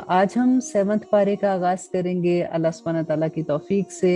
आज हम 7वें पारे का आगाज करेंगे अल्लाह सुब्हानहू तआला की तौफीक से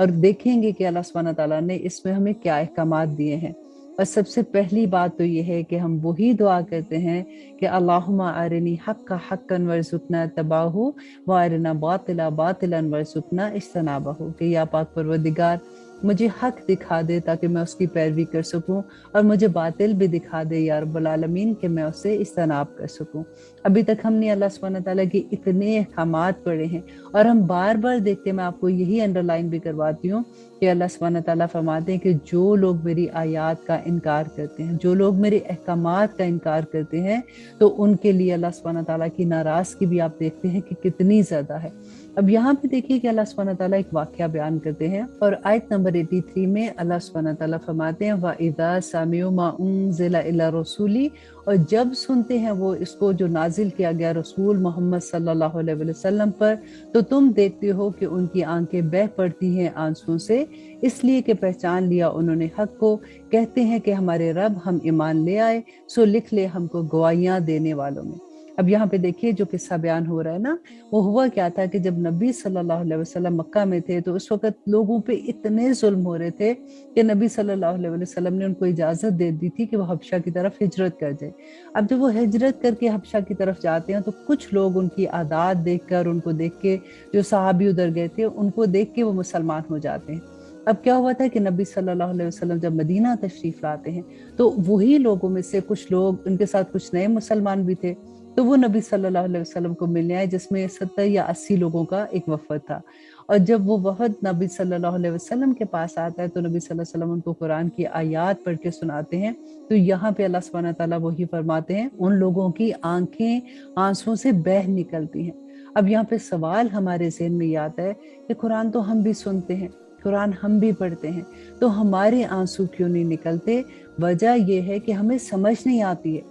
और देखेंगे कि अल्लाह सुब्हानहू तआला ने इसमें हमें क्या अहकामात दिए हैं। और सबसे पहली बात तो ये है कि हम वही दुआ करते हैं कि अल्लाहुम्मा अरिनी हक्का हक्कन वर्ज़ुक़ना तबाहु व अरिना बातिला बातिलन वर्ज़ुक़ना इज्तनाबहु, कि या पाक परवरदिगार मुझे हक दिखा दे ताकि मैं उसकी पैरवी कर सकूं, और मुझे बातिल भी दिखा दे या रब्बुल आलमीन कि मैं उससे इज्तनाब कर सकूं। अभी तक हमने अल्लाह सुब्हानहू तआला की इतने अहकामात पढ़े हैं और हम बार बार देखते हैं, मैं आपको यही अंडरलाइन भी करवाती हूँ कि अल्लाह सुब्हानहू तआला फरमाते हैं कि जो लोग मेरी आयात का इनकार करते हैं, जो लोग मेरे अहकामात का इनकार करते हैं, तो उनके लिए अल्लाह सुब्हानहू तआला की नाराज़गी भी आप देखते हैं कि कितनी ज़्यादा है। अब यहाँ पे देखिए कि अल्लाह सुब्हानहू तआला एक वाक़या बयान करते हैं और आयत नंबर 83 में अल्लाह सुब्हानहू तआला फरमाते हैं व इज़ा समिउ मा उनज़िला इला रसूली, और जब सुनते हैं वो इसको जो नाजिल किया गया रसूल मोहम्मद सल्लल्लाहु अलैहि वसल्लम पर, तो तुम देखते हो कि उनकी आंखें बह पड़ती हैं आंसुओं से, इसलिए कि पहचान लिया उन्होंने हक को, कहते हैं कि हमारे रब हम ईमान ले आए, सो लिख ले हमको गवाहियां देने वालों में। अब यहाँ पे देखिए जो किस्सा बयान हो रहा है ना, वो हुआ क्या था कि जब नबी सल्लल्लाहु अलैहि वसल्लम मक्का में थे तो उस वक्त लोगों पे इतने जुल्म हो रहे थे कि नबी सल्लल्लाहु अलैहि वसल्लम ने उनको इजाजत दे दी थी कि वो हबशा की तरफ हिजरत कर जाए। अब जब वो हिजरत करके हबशा की तरफ जाते हैं तो कुछ लोग उनकी आदात देखकर, उनको देख के, जो सहाबी उधर गए थे उनको देख के वो मुसलमान हो जाते हैं। अब क्या हुआ था कि नबी सल्लल्लाहु अलैहि वसल्लम जब मदीना तशरीफ लाते हैं तो वही लोगों में से कुछ लोग, उनके साथ कुछ नए मुसलमान भी थे, तो वो नबी सल्लल्लाहु अलैहि वसल्लम को मिलने आए, जिसमें 70 या 80 लोगों का एक वफद था। और जब वो वफद नबी सल्लल्लाहु अलैहि वसल्लम के पास आता है तो नबी सल्लल्लाहु अलैहि वसल्लम उनको कुरान की आयत पढ़ के सुनाते हैं। तो यहाँ पे अल्लाह सुब्हानहू तआला वही फरमाते हैं, उन लोगों की आंखें आंसुओं से बह निकलती हैं। अब यहाँ पे सवाल हमारे ज़हन में ये आता है कि कुरान तो हम भी सुनते हैं, कुरान हम भी पढ़ते हैं, तो हमारे आंसू क्यों नहीं निकलते? वजह यह है कि हमें समझ नहीं आती है,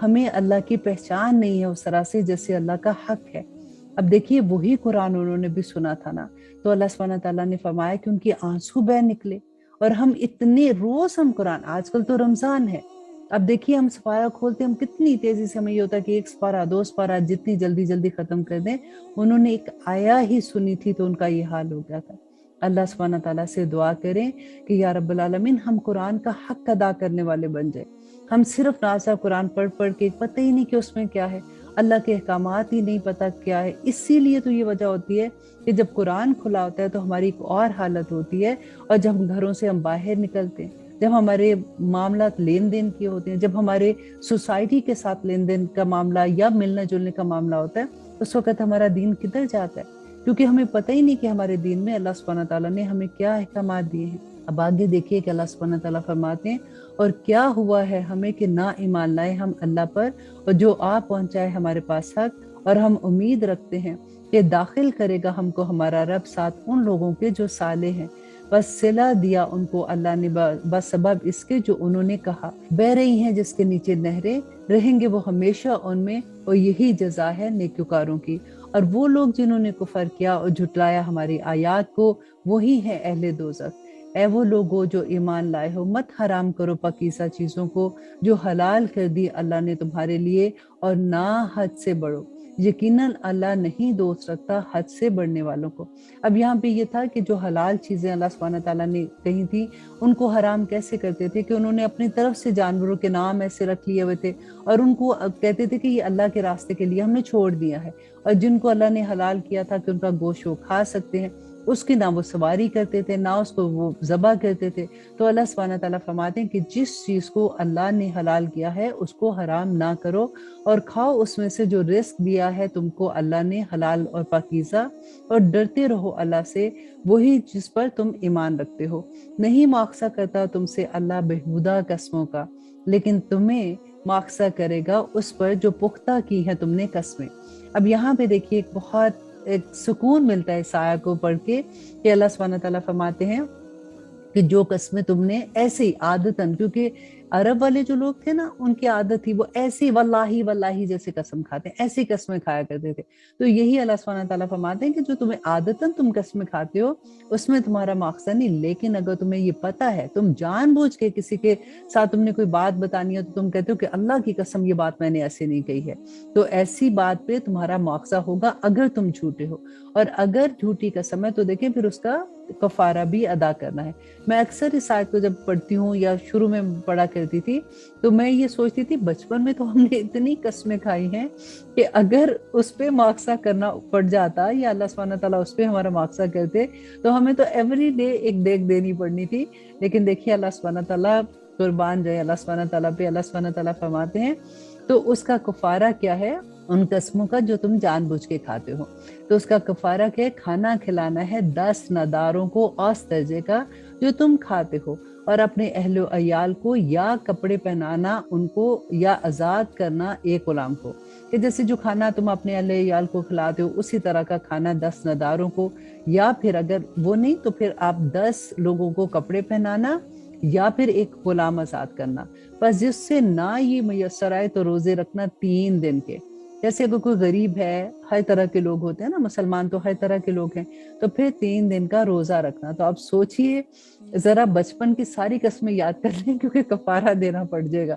हमें अल्लाह की पहचान नहीं है उस तरह से जैसे अल्लाह का हक है। अब देखिए वही कुरान उन्होंने भी सुना था ना, तो अल्लाह सुब्हानहू तआला ने फरमाया कि उनकी आंसू बह निकले। और हम इतने रोज हम कुरान, आजकल तो रमजान है, अब देखिए हम सपारा खोलते हैं, हम कितनी तेजी से, हमें ये होता है कि एक सपारा, दो सपारा, जितनी जल्दी जल्दी खत्म कर दें। उन्होंने एक आया ही सुनी थी तो उनका ये हाल हो गया था। अल्लाह सुब्हानहू तआला से दुआ करें कि या रब्बुल आलमीन हम कुरान का हक अदा करने वाले बन जाए। हम सिर्फ नासा कुरान पढ़ पढ़ के पता ही नहीं कि उसमें क्या है, अल्लाह के अहकामात ही नहीं पता क्या है। इसीलिए तो ये वजह होती है कि जब कुरान खुला होता है तो हमारी एक और हालत होती है, और जब घरों से हम बाहर निकलते हैं, जब हमारे मामला लेन देन के होते हैं, जब हमारे सोसाइटी के साथ लेन देन का मामला या मिलने जुलने का मामला होता है, उस वक्त हमारा दीन किधर जाता है, क्योंकि हमें पता ही नहीं कि हमारे दीन में अल्लाह सुब्हानहू तआला ने हमें क्या अहकामात दिए हैं। अब आगे देखिए कि अल्लाह सुब्हानहू तआला फरमाते हैं, और क्या हुआ है हमें कि ना ईमान लाए हम अल्लाह पर और जो आ पहुंचाए हमारे पास हक, और हम उम्मीद रखते हैं कि दाखिल करेगा हमको हमारा रब साथ उन लोगों के जो साले हैं। बस सिला दिया उनको अल्लाह ने बस सबब इसके जो उन्होंने कहा, बह रही हैं जिसके नीचे नहरें, रहेंगे वो हमेशा उनमें, और यही जजा है नेककारों की। और वो लोग जिन्होंने कुफर किया और झुटलाया हमारी आयात को, वही है अहले दोज़ख। ऐ वो लोगो जो ईमान लाए हो, मत हराम करो पाकीज़ा चीज़ों को जो हलाल कर दी अल्लाह ने तुम्हारे लिए, और ना हद से बढ़ो, यकीनन अल्लाह नहीं दोस्त रखता हद से बढ़ने वालों को। अब यहाँ पे ये था कि जो हलाल चीज़ें अल्लाह सुब्हानहू तआला ने कही थी, उनको हराम कैसे करते थे कि उन्होंने अपनी तरफ से जानवरों के नाम ऐसे रख लिए हुए थे, और उनको कहते थे कि ये अल्लाह के रास्ते के लिए हमने छोड़ दिया है। और जिनको अल्लाह ने हलाल किया था कि उनका गोश्त वो खा सकते हैं, उसकी ना वो सवारी करते थे, ना उसको वो ज़बह करते थे। तो अल्लाह सुब्हानहू तआला फरमाते हैं कि जिस चीज़ को अल्लाह ने हलाल किया है उसको हराम ना करो, और खाओ उसमें से जो रिस्क दिया है तुमको अल्लाह ने हलाल और पाकीज़ा, और डरते रहो अल्लाह से, वही जिस पर तुम ईमान रखते हो। नहीं मुआखज़ा करता तुमसे अल्लाह बेहुदा कस्मों का, लेकिन तुम्हें मुआखज़ा करेगा उस पर जो पुख्ता की है तुमने कस्में। अब यहाँ पे देखिए एक बहुत एक सुकून मिलता है इस आया को पढ़ के कि अल्लाह सुब्हानहू तआला फरमाते हैं कि जो कस्में तुमने ऐसे ही आदतन, क्योंकि अरब वाले जो लोग थे ना, उनकी आदत थी वो ऐसी वल्लाही वल्लाही जैसे कसम खाते हैं, ऐसी कसमें खाया करते थे। तो यही अल्लाह सुब्हानहू तआला फरमाते हैं कि जो तुम्हें आदतन तुम कसमें खाते हो उसमें तुम्हारा मकसद नहीं, लेकिन अगर तुम्हें ये पता है, तुम जानबूझ के किसी के साथ तुमने कोई बात बतानी है तो तुम कहते हो कि अल्लाह की कसम ये बात मैंने ऐसे नहीं कही है, तो ऐसी बात पे तुम्हारा मुआवजा होगा अगर तुम झूठे हो। और अगर झूठी कसम है तो देखें फिर उसका कफारा भी अदा करना है। मैं अक्सर इस आयत को जब पढ़ती हूँ या शुरू में पढ़ा करती थी तो मैं ये सोचती थी बचपन में तो हमने इतनी कसमें खाई हैं कि अगर उस पे मुआवजा करना पड़ जाता या अल्लाह सुब्हानहू तआला उस पे हमारा मुआवजा करते तो हमें तो एवरी डे एक देख देनी पड़नी थी। लेकिन देखिए अल्लाह सुब्हानहू तआला कुर्बान जाए अल्लाह सुब्हानहू तआला पे, अल्लाह सुब्हानहू तआला फरमाते हैं तो उसका कफारा क्या है उन कसमों का जो तुम जानबूझ के खाते हो। तो उसका कफारा क्या है, खाना खिलाना है 10 नदारों को औस दर्जे का जो तुम खाते हो, और अपने अहलो अयाल को या कपड़े पहनाना उनको या आज़ाद करना एक गुलाम को, कि जैसे जो खाना तुम अपने अहलो अयाल को खिलाते हो उसी तरह का खाना 10 नदारों को, या फिर अगर वो नहीं तो फिर आप 10 लोगों को कपड़े पहनाना या फिर एक गुलाम आज़ाद करना। बस जिससे ना ये मैसर आए तो रोजे रखना 3 दिन के। जैसे अगर कोई गरीब है, हर तरह के लोग होते हैं ना, मुसलमान तो हर तरह के लोग हैं, तो फिर 3 दिन का रोजा रखना। तो आप सोचिए जरा बचपन की सारी कस्में याद कर लें क्योंकि कफारा देना पड़ जाएगा।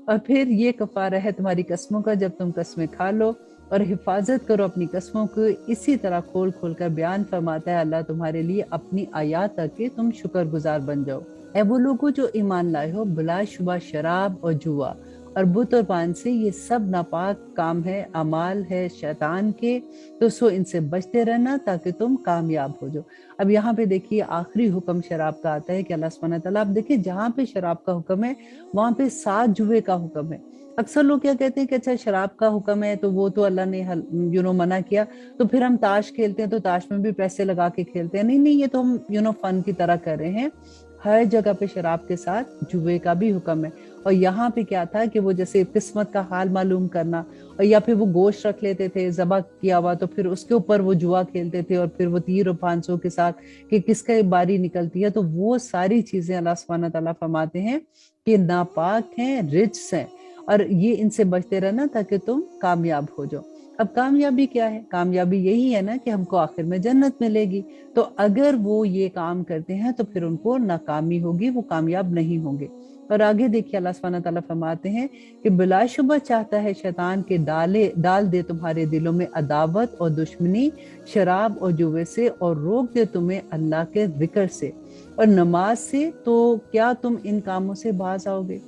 और फिर ये कफारा है तुम्हारी कस्मों का जब तुम कस्में खा लो, और हिफाजत करो अपनी कस्मों को। इसी तरह खोल खोल कर बयान फरमाता है अल्लाह तुम्हारे लिए अपनी आयात ताकि तुम शुक्रगुजार बन जाओ। ऐ वो लोगों जो ईमान लाए हो, बिला शुबा शराब और जुआ और बुत और पान से ये सब नापाक काम है, अमाल है शैतान के, तो सो इनसे बचते रहना ताकि तुम कामयाब हो जाओ। अब यहाँ पे देखिए आखिरी हुक्म शराब का आता है कि अल्लाह सुब्हानहू तआला, आप देखिए जहाँ पे शराब का हुक्म है वहाँ पे साथ जुए का हुक्म है। अक्सर लोग क्या कहते हैं कि अच्छा शराब का हुक्म है तो वो तो अल्लाह ने मना किया, तो फिर हम ताश खेलते हैं तो ताश में भी पैसे लगा के खेलते हैं। नहीं नहीं, ये तो हम फन की तरह कर रहे हैं। हर जगह पे शराब के साथ जुए का भी हुक्म है। और यहाँ पे क्या था कि वो जैसे किस्मत का हाल मालूम करना, और या फिर वो गोश्त रख लेते थे ज़बह किया हुआ तो फिर उसके ऊपर वो जुआ खेलते थे, और फिर वो तीर और 500 के साथ कि किसका बारी निकलती है। तो वो सारी चीजें अल्लाह सुब्हानहू तआला फरमाते हैं कि नापाक हैं, रिज्स हैं, और ये इनसे बचते रहना ताकि तुम कामयाब हो जाओ। अब कामयाबी क्या है? कामयाबी यही है ना कि हमको आखिर में जन्नत मिलेगी। तो अगर वो ये काम करते हैं तो फिर उनको नाकामी होगी, वो कामयाब नहीं होंगे। और आगे देखिए अल्लाह सुब्हानहू तआला फरमाते हैं कि बिलाशुबा चाहता है शैतान के डाल दे तुम्हारे दिलों में अदावत और दुश्मनी शराब और जुए से, और रोक दे तुम्हें अल्लाह के जिक्र से और नमाज से, तो क्या तुम इन कामों से बाज आओगे?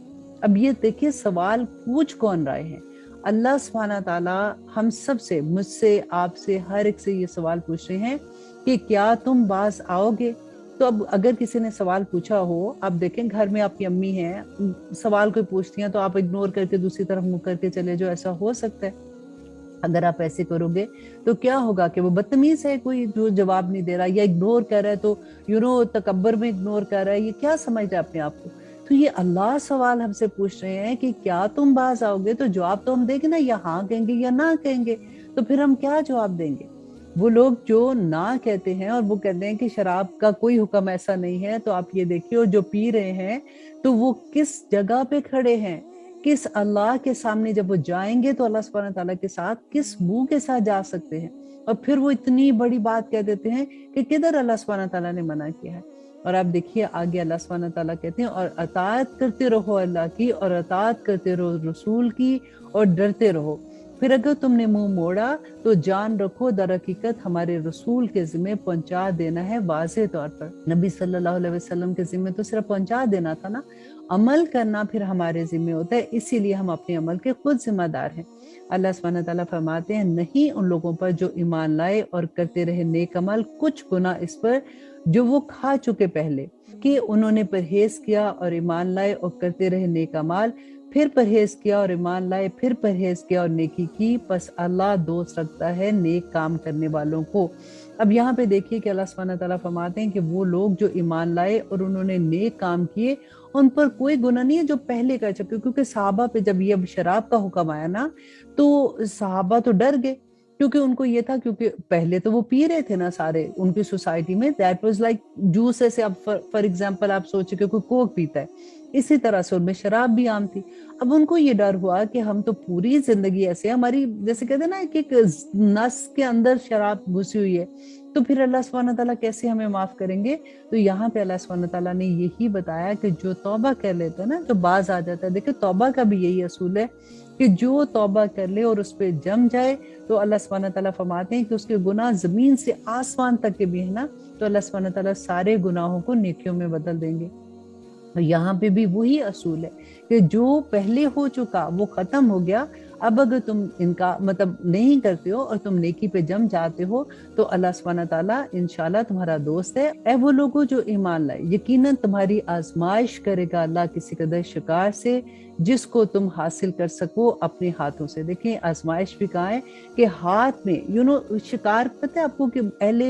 अब ये देखिए सवाल पूछ कौन रहे हैं? अल्लाह सुब्हानहू तआला हम सब से, मुझसे, आपसे, हर एक से ये सवाल पूछ रहे हैं कि क्या तुम बाज आओगे? तो अब अगर किसी ने सवाल पूछा हो, आप देखें घर में आपकी अम्मी हैं, सवाल कोई पूछती हैं तो आप इग्नोर करके दूसरी तरफ मुंह करके चले जाओ, ऐसा हो सकता है? अगर आप ऐसे करोगे तो क्या होगा कि वो बदतमीज है कोई जो जवाब नहीं दे रहा या इग्नोर कर रहा है, तो तकब्बर में इग्नोर कर रहा है, ये क्या समझ रहा है अपने आप को? तो ये अल्लाह सवाल हमसे पूछ रहे हैं कि क्या तुम बाज आओगे? तो जवाब तो हम देंगे ना, या हाँ कहेंगे या ना कहेंगे। तो फिर हम क्या जवाब देंगे? वो लोग जो ना कहते हैं और वो कहते हैं कि शराब का कोई हुक्म ऐसा नहीं है, तो आप ये देखिए, और जो पी रहे हैं तो वो किस जगह पे खड़े हैं, किस अल्लाह के सामने जब वो जाएंगे तो अल्लाह सुब्हानहू तआला के साथ किस मुंह के साथ जा सकते हैं? और फिर वो इतनी बड़ी बात कह देते हैं कि किधर अल्लाह सुब्हानहू तआला ने मना किया है। और आप देखिए आगे अल्लाह सुब्हानहू तआला कहते हैं, और अताअत करते रहो अल्लाह की, और अताअत करते रहो रसूल की, और डरते रहो। फिर अगर तुमने मुंह मोड़ा तो जान रखो दर हकीकत हमारे रसूल के जिम्मे पहुंचा देना है वाज़ेह तौर पर। नबी सल्लल्लाहु अलैहि वसल्लम के जिम्मे तो सिर्फ पहुंचा देना था ना, अमल करना फिर हमारे जिम्मे होता है, इसीलिए हम अपने अमल के खुद जिम्मेदार हैं। अल्लाह सुब्हानहू तआला फरमाते हैं, नहीं उन लोगों पर जो ईमान लाए और करते रहे नेक अमल, कुछ गुनाह इस पर जो वो खा चुके पहले, कि उन्होंने परहेज किया और ईमान लाए और करते रहे नेक अमाल, फिर परहेज किया और ईमान लाए, फिर परहेज किया और नेकी की, बस अल्लाह दोस्त रखता है नेक काम करने वालों को। अब यहाँ पे देखिए कि अल्लाह सुब्हानहू तआला फरमाते हैं कि वो लोग जो ईमान लाए और उन्होंने नेक काम किए, उन पर कोई गुनाह नहीं है जो पहले कर चुके। क्योंकि सहाबा पे जब ये शराब का हुक्म आया ना, तो सहाबा तो डर गए, क्योंकि उनको ये था, क्योंकि पहले तो वो पी रहे थे ना सारे उनकी सोसाइटी में, दैट वाज लाइक जूस। ऐसे अब फॉर एग्जांपल आप सोचिए कि कोई कोक पीता है, اسی طرح سے ان میں شراب بھی عام تھی۔ اب ان کو یہ ڈر ہوا کہ ہم تو پوری زندگی ایسے، ہماری جیسے کہتے ہیں نا کہ ایک نس کے اندر شراب گھسی ہوئی ہے، تو پھر اللہ سبحانہ تعالیٰ کیسے ہمیں معاف کریں گے؟ تو یہاں پہ اللہ سبحانہ تعالیٰ نے یہی بتایا کہ جو توبہ کر لیتا ہے نا، جو باز آ جاتا ہے، دیکھیں توبہ کا بھی یہی اصول ہے کہ جو توبہ کر لے اور اس پہ جم جائے، تو اللہ سبحانہ تعالیٰ فرماتے ہیں کہ اس کے گناہ زمین سے آسمان تک کے بھی ہے نا، تو اللہ سبحانہ تعالیٰ سارے گناہوں کو نیکیوں میں بدل دیں گے۔ یہاں پہ بھی وہی اصول ہے کہ جو پہلے ہو چکا وہ ختم ہو گیا، اب اگر تم ان کا مطلب نہیں کرتے ہو اور تم نیکی پہ جم جاتے ہو تو اللہ سبحانہ تعالیٰ انشاءاللہ تمہارا دوست ہے۔ اے وہ لوگوں جو ایمان لائے، یقیناً تمہاری آزمائش کرے گا اللہ کسی قدر شکار سے جس کو تم حاصل کر سکو اپنے ہاتھوں سے۔ دیکھیں آزمائش بھی کہاں ہے کہ ہاتھ میں شکار، پتہ ہے آپ کو کہ اہل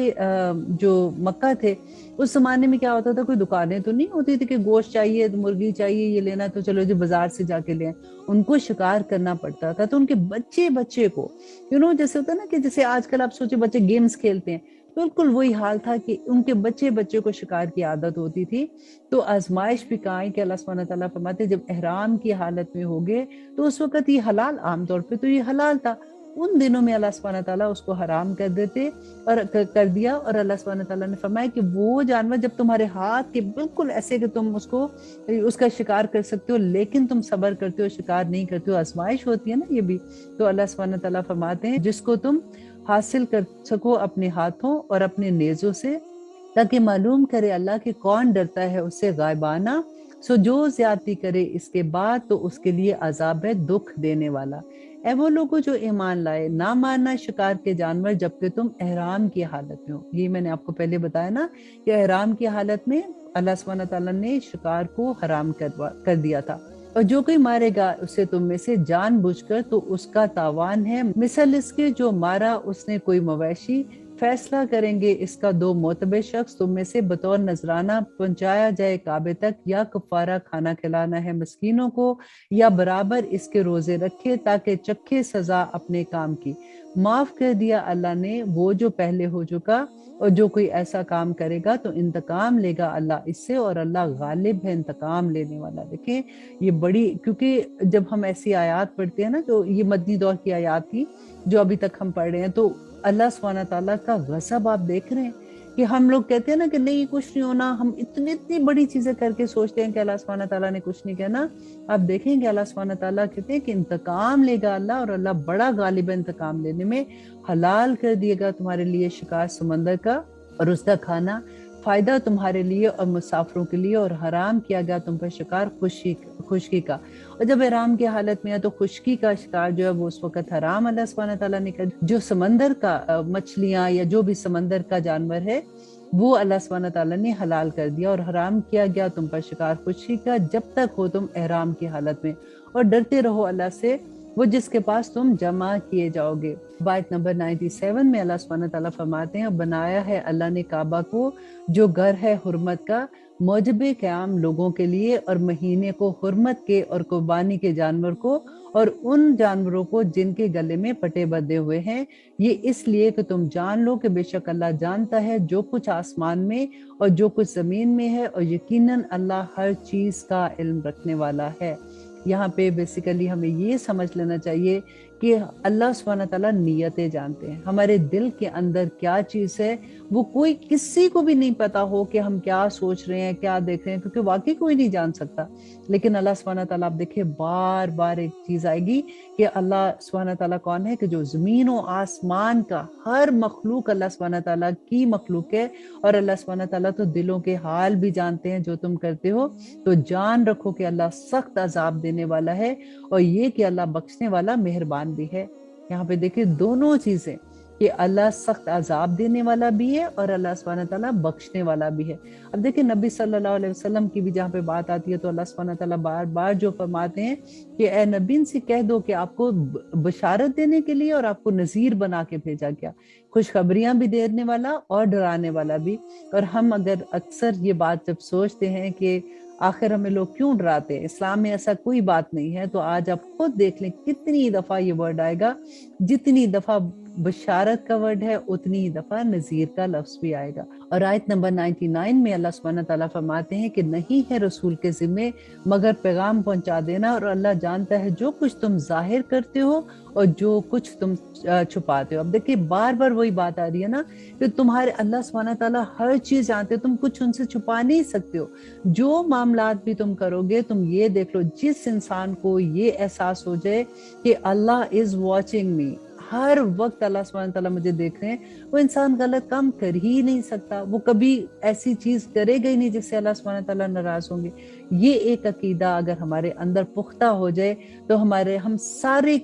جو مکہ تھے اس زمانے میں کیا ہوتا تھا، کوئی دکانیں تو نہیں ہوتی تھی کہ گوشت چاہیے، مرغی چاہیے، یہ لینا تو چلو جی بازار سے جا کے لیں، ان کو شکار کرنا پڑتا تھا۔ تو ان کے بچے کو جیسے ہوتا ہے نا کہ جیسے آج کل آپ سوچے بچے گیمز کھیلتے ہیں، بالکل وہی حال تھا کہ ان کے بچے کو شکار کی عادت ہوتی تھی۔ تو آزمائش بھی کہاں ہے کہ اللہ سبحانہ تعالیٰ فرماتے ہیں جب احرام کی حالت میں ہوگے تو اس وقت یہ حلال، عام طور پہ تو یہ حلال تھا، ان دنوں میں اللہ سبحانہ تعالیٰ اس کو حرام کر دیتے اور کر دیا، اور اللہ سبحانہ تعالیٰ نے فرمایا کہ وہ جانور جب تمہارے ہاتھ کے بالکل ایسے کہ تم اس کا شکار کر سکتے ہو لیکن تم صبر کرتے ہو، شکار نہیں کرتے ہو، آزمائش ہوتی ہے نا یہ بھی، تو اللہ سبحانہ تعالیٰ فرماتے ہیں جس کو تم حاصل کر سکو اپنے ہاتھوں اور اپنے نیزوں سے، تاکہ معلوم کرے اللہ کہ کون ڈرتا ہے اس سے غائبانہ، سو جو زیادتی کرے اس کے بعد تو اس کے لیے عذاب ہے دکھ دینے والا۔ اے وہ لوگوں جو ایمان لائے، نہ مارنا شکار کے جانور جبکہ تم احرام کی حالت میں ہو۔ یہ میں نے آپ کو پہلے بتایا نا کہ احرام کی حالت میں اللہ سبحانہ تعالیٰ نے شکار کو حرام کر دیا تھا۔ اور جو کوئی مارے گا اسے تم میں سے جان بوجھ کر تو اس کا تاوان ہے مثل اس کے جو مارا اس نے کوئی مویشی، فیصلہ کریں گے اس کا دو معتبر شخص، تم میں سے بطور نذرانہ پہنچایا جائے کعبے تک، یا کفارہ کھانا کھلانا ہے مسکینوں کو، یا برابر اس کے روزے رکھے تاکہ چکھے سزا اپنے کام کی۔ معاف کر دیا اللہ نے وہ جو پہلے ہو چکا، اور جو کوئی ایسا کام کرے گا تو انتقام لے گا اللہ اس سے، اور اللہ غالب ہے انتقام لینے والا۔ دیکھیں یہ بڑی، کیونکہ جب ہم ایسی آیات پڑھتے ہیں نا، جو یہ مدنی دور کی آیات تھی جو ابھی تک ہم پڑھ رہے ہیں، تو اللہ سبحانہ تعالیٰ کا غضب آپ دیکھ رہے ہیں کہ ہم لوگ کہتے ہیں نا کہ نہیں کچھ نہیں ہونا، ہم اتنی بڑی چیزیں کر کے سوچتے ہیں کہ اللہ سبحانہ تعالیٰ نے کچھ نہیں کہنا۔ آپ دیکھیں کہ اللہ سبحانہ تعالیٰ کہتے ہیں کہ انتقام لے گا اللہ، اور اللہ بڑا غالب ہے انتقام لینے میں۔ حلال کر دیے گا تمہارے لیے شکار سمندر کا اور اس کا کھانا، فائدہ تمہارے لیے اور مسافروں کے لیے، اور حرام کیا گیا تم پر شکار خشکی کا۔ اور جب احرام کی حالت میں ہے تو خشکی کا شکار جو ہے وہ اس وقت حرام اللہ سبحانہ تعالیٰ نے کر، جو سمندر کا مچھلیاں یا جو بھی سمندر کا جانور ہے وہ اللہ سبحانہ تعالیٰ نے حلال کر دیا، اور حرام کیا گیا تم پر شکار خشکی کا جب تک ہو تم احرام کی حالت میں، اور ڈرتے رہو اللہ سے وہ جس کے پاس تم جمع کیے جاؤ گے۔ آیت نمبر 97 میں اللہ سبحانہ تعالیٰ فرماتے ہیں بنایا ہے اللہ نے کعبہ کو جو گھر ہے حرمت کا، موجب قیام لوگوں کے لیے، اور مہینے کو حرمت کے، اور قربانی کے جانور کو، اور ان جانوروں کو جن کے گلے میں پٹے بدے ہوئے ہیں، یہ اس لیے کہ تم جان لو کہ بے شک اللہ جانتا ہے جو کچھ آسمان میں اور جو کچھ زمین میں ہے، اور یقیناً اللہ ہر چیز کا علم رکھنے والا ہے۔ یہاں پہ بیسیکلی ہمیں یہ سمجھ لینا چاہیے کہ اللہ سبحانہ تعالیٰ نیتیں جانتے ہیں، ہمارے دل کے اندر کیا چیز ہے وہ کوئی کسی کو بھی نہیں پتا ہو کہ ہم کیا سوچ رہے ہیں، کیا دیکھ رہے ہیں، کیونکہ واقعی کوئی نہیں جان سکتا۔ لیکن اللہ سبحانہ تعالیٰ آپ دیکھیں بار بار ایک چیز آئے گی کہ اللہ سبحانہ تعالیٰ کون ہے، کہ جو زمین و آسمان کا ہر مخلوق اللہ سبحانہ تعالیٰ کی مخلوق ہے، اور اللہ سبحانہ تعالیٰ تو دلوں کے حال بھی جانتے ہیں جو تم کرتے ہو۔ تو جان رکھو کہ اللہ سخت عذاب دینے والا ہے، اور یہ کہ اللہ بخشنے والا مہربان بھی ہے۔ یہاں پہ دیکھیں دونوں چیزیں کہ اللہ سخت عذاب دینے والا بھی ہے اور اللہ سبحانہ تعالیٰ بخشنے والا بھی ہے۔ اب دیکھیں نبی صلی اللہ علیہ وسلم کی بھی جہاں پہ بات آتی ہے تو اللہ سبحانہ تعالیٰ بار بار جو فرماتے ہیں کہ اے نبی ان سے کہہ دو کہ آپ کو بشارت دینے کے لیے اور آپ کو نذیر بنا کے بھیجا گیا، خوشخبریاں بھی دینے والا اور ڈرانے والا بھی۔ اور ہم اگر اکثر یہ بات جب سوچتے ہیں کہ آخر ہمیں لوگ کیوں ڈراتے ہیں، اسلام میں ایسا کوئی بات نہیں ہے، تو آج آپ خود دیکھ لیں کتنی دفعہ یہ ورڈ آئے گا، جتنی دفعہ बशारत का वर्ड है उतनी ही दफा नजीर का लफ्ज भी आएगा। और आयत नंबर 99 में अल्लाह सुब्हानहू तआला फरमाते हैं कि नहीं है रसूल के जिम्मे मगर पैगाम पहुंचा देना, और अल्लाह जानता है जो कुछ तुम जाहिर करते हो और जो कुछ तुम छुपाते हो। अब देखिए बार बार वही बात आ रही है ना कि तुम्हारे अल्लाह सुब्हानहू तआला हर चीज जानते हो, तुम कुछ उनसे छुपा नहीं सकते हो। जो मामलात भी तुम करोगे, तुम ये देख लो, जिस इंसान को ये एहसास हो जाए कि अल्लाह इज वॉचिंग मी, हर वक्त अल्लाह सुब्हानहू तआला मुझे देख रहे हैं, वो इंसान गलत काम कर ही नहीं सकता। वो कभी ऐसी चीज करेगा ही नहीं जिससे अल्लाह सुब्हानहू तआला नाराज होंगे। ये एक अकीदा अगर हमारे अंदर पुख्ता हो जाए तो हम सारे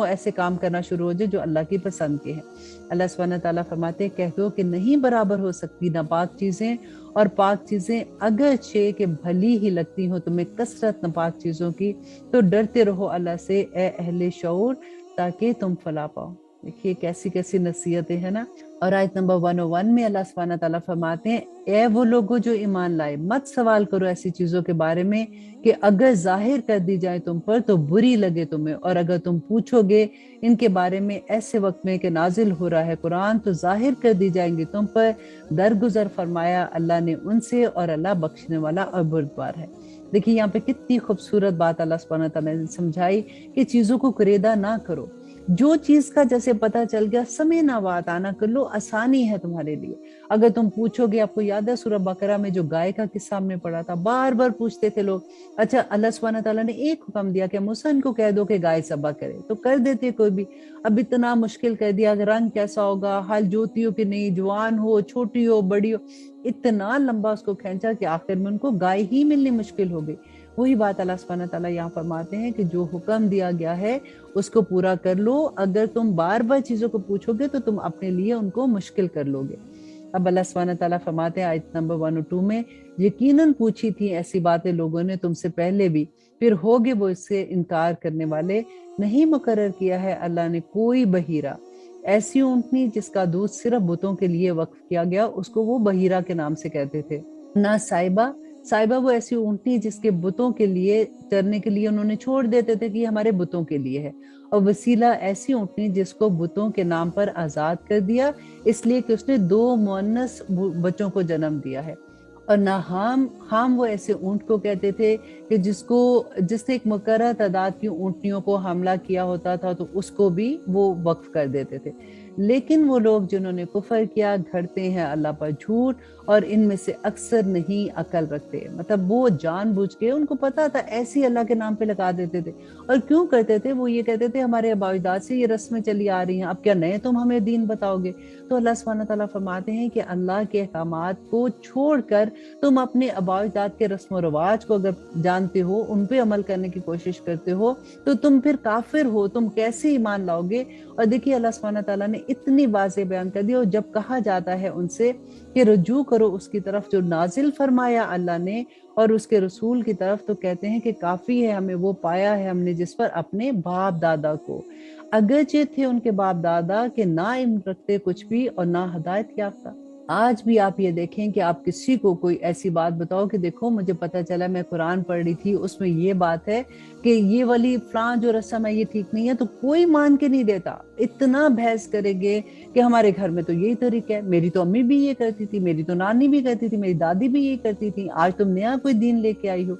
ऐसे काम करना शुरू हो जाए जो अल्लाह की पसंद के हैं। अल्लाह सुब्हानहू तआला फरमाते हैं, कह दो कि नहीं बराबर हो सकती नापाक चीजें और पाक चीजें, अगरचे कि भली ही लगती हो तुम्हें कसरत नापाक चीजों की, तो डरते रहो अल्लाह से ए अहले शऊर, ताकि तुम फला पाओ। देखिए कैसी कैसी नसीहतें हैं ना। और आयत नंबर 101 में अल्लाह सुब्हानहू तआला फरमाते हैं, ए वो लोगो जो ईमान लाए, मत सवाल करो ऐसी चीजों के बारे में कि अगर जाहिर कर दी जाए तुम पर तो बुरी लगे तुम्हें, और अगर तुम पूछोगे इनके बारे में ऐसे वक्त में कि नाजिल हो रहा है कुरान तो जाहिर कर दी जाएंगी तुम पर। दरगुजर फरमाया अल्लाह ने उनसे, और अल्लाह बख्शने वाला और बुर्दबार है। देखिए यहाँ पे कितनी खूबसूरत बात अल्लाह सुब्हानहू तआला ने समझाई कि चीजों को कुरेदा ना करो। जो चीज का जैसे पता चल गया समय ना बात आना कर लो, आसानी है तुम्हारे लिए। अगर तुम पूछोगे, आपको याद है सूरह बकरा में जो गाय का किस्सा हमने पढ़ा था, बार बार पूछते थे लोग। अच्छा अल्लाह सुब्हानहू तआला ने एक हुक्म दिया कि मूसा इनको कह दो कि गाय ज़बह करे, तो कर देते कोई भी। अब इतना मुश्किल कर दिया कि रंग कैसा होगा, हाल जोती हो कि नहीं, जवान हो, छोटी हो, बड़ी हो, इतना लंबा उसको खींचा कि आखिर में उनको गाय ही मिलनी मुश्किल हो गई। वही बात अल्लाह सुब्हानहू तआला यहाँ फरमाते हैं कि जो हुक्म दिया गया है उसको पूरा कर लो। अगर तुम बार बार चीजों को पूछोगे तो तुम अपने लिए उनको मुश्किल कर लोगे। अब अल्लाह सुब्हानहू तआला फरमाते हैं आयत नंबर 102 में, यकीनन पूछी थी ऐसी बातें लोगों ने तुमसे पहले भी, फिर होगे वो इससे इनकार करने वाले। नहीं मुकर्रर किया है अल्लाह ने कोई बहीरा, ऐसी ऊंटनी जिसका दूध सिर्फ बुतों के लिए वक्फ किया गया, उसको वो बहीरा के नाम से कहते थे। ना साइबा, साइबा वो ऐसी ऊंटनी जिसके बुतों के लिए चरने के लिए उन्होंने छोड़ देते थे कि हमारे बुतों के लिए है। और वसीला ऐसी ऊंटनी जिसको बुतों के नाम पर आजाद कर दिया, इसलिए कि उसने 2 मुअन्नस बच्चों को जन्म दिया है। और ना हाम वो ऐसे ऊंट को कहते थे कि जिसने एक मुकर्रर तादाद की ऊंटनियों को हमला किया होता था तो उसको भी वो वक्फ कर देते थे। लेकिन वो लोग जिन्होंने कुफर किया घड़ते हैं अल्लाह पर झूठ, और इनमें से अक्सर नहीं अकल रखते। मतलब वो जानबूझ के, उनको पता था ऐसी अल्लाह के नाम पे लगा देते थे। और क्यों करते थे? वो ये कहते थे हमारे आबाओ-अजदाद से ये रस्में चली आ रही हैं, अब क्या नए तुम हमें दीन बताओगे? तो अल्लाह सुब्हानहू तआला फरमाते हैं कि अल्लाह के अहकामात को छोड़कर तुम अपने आबाओ-अजदाद के रस्म व रिवाज को अगर जानते हो, उन पे अमल करने की कोशिश करते हो, तो तुम फिर काफिर हो, तुम कैसे ईमान लाओगे? और देखिए अल्लाह सुब्हानहू तआला ने इतनी वाज़ेह बयान कर दिया। और जब कहा जाता है उनसे कि रुजू करो उसकी तरफ जो नाजिल फरमाया अल्लाह ने और उसके रसूल की तरफ, तो कहते हैं कि काफी है हमें वो पाया है हमने जिस पर अपने बाप दादा को, अगरचे थे उनके बाप दादा के ना इल्म रखते कुछ भी और ना हिदायत याफ्ता। आज भी आप ये देखें कि आप किसी को कोई ऐसी बात बताओ कि देखो मुझे पता चला, मैं कुरान पढ़ रही थी, उसमें ये बात है कि ये वाली फलां जो रस्म है ये ठीक नहीं है, तो कोई मान के नहीं देता। इतना बहस करेंगे कि हमारे घर में तो यही तरीका है, मेरी तो अम्मी भी ये करती थी, मेरी तो नानी भी करती थी, मेरी दादी भी ये करती थी, आज तुम नया कोई दीन लेके आई हो।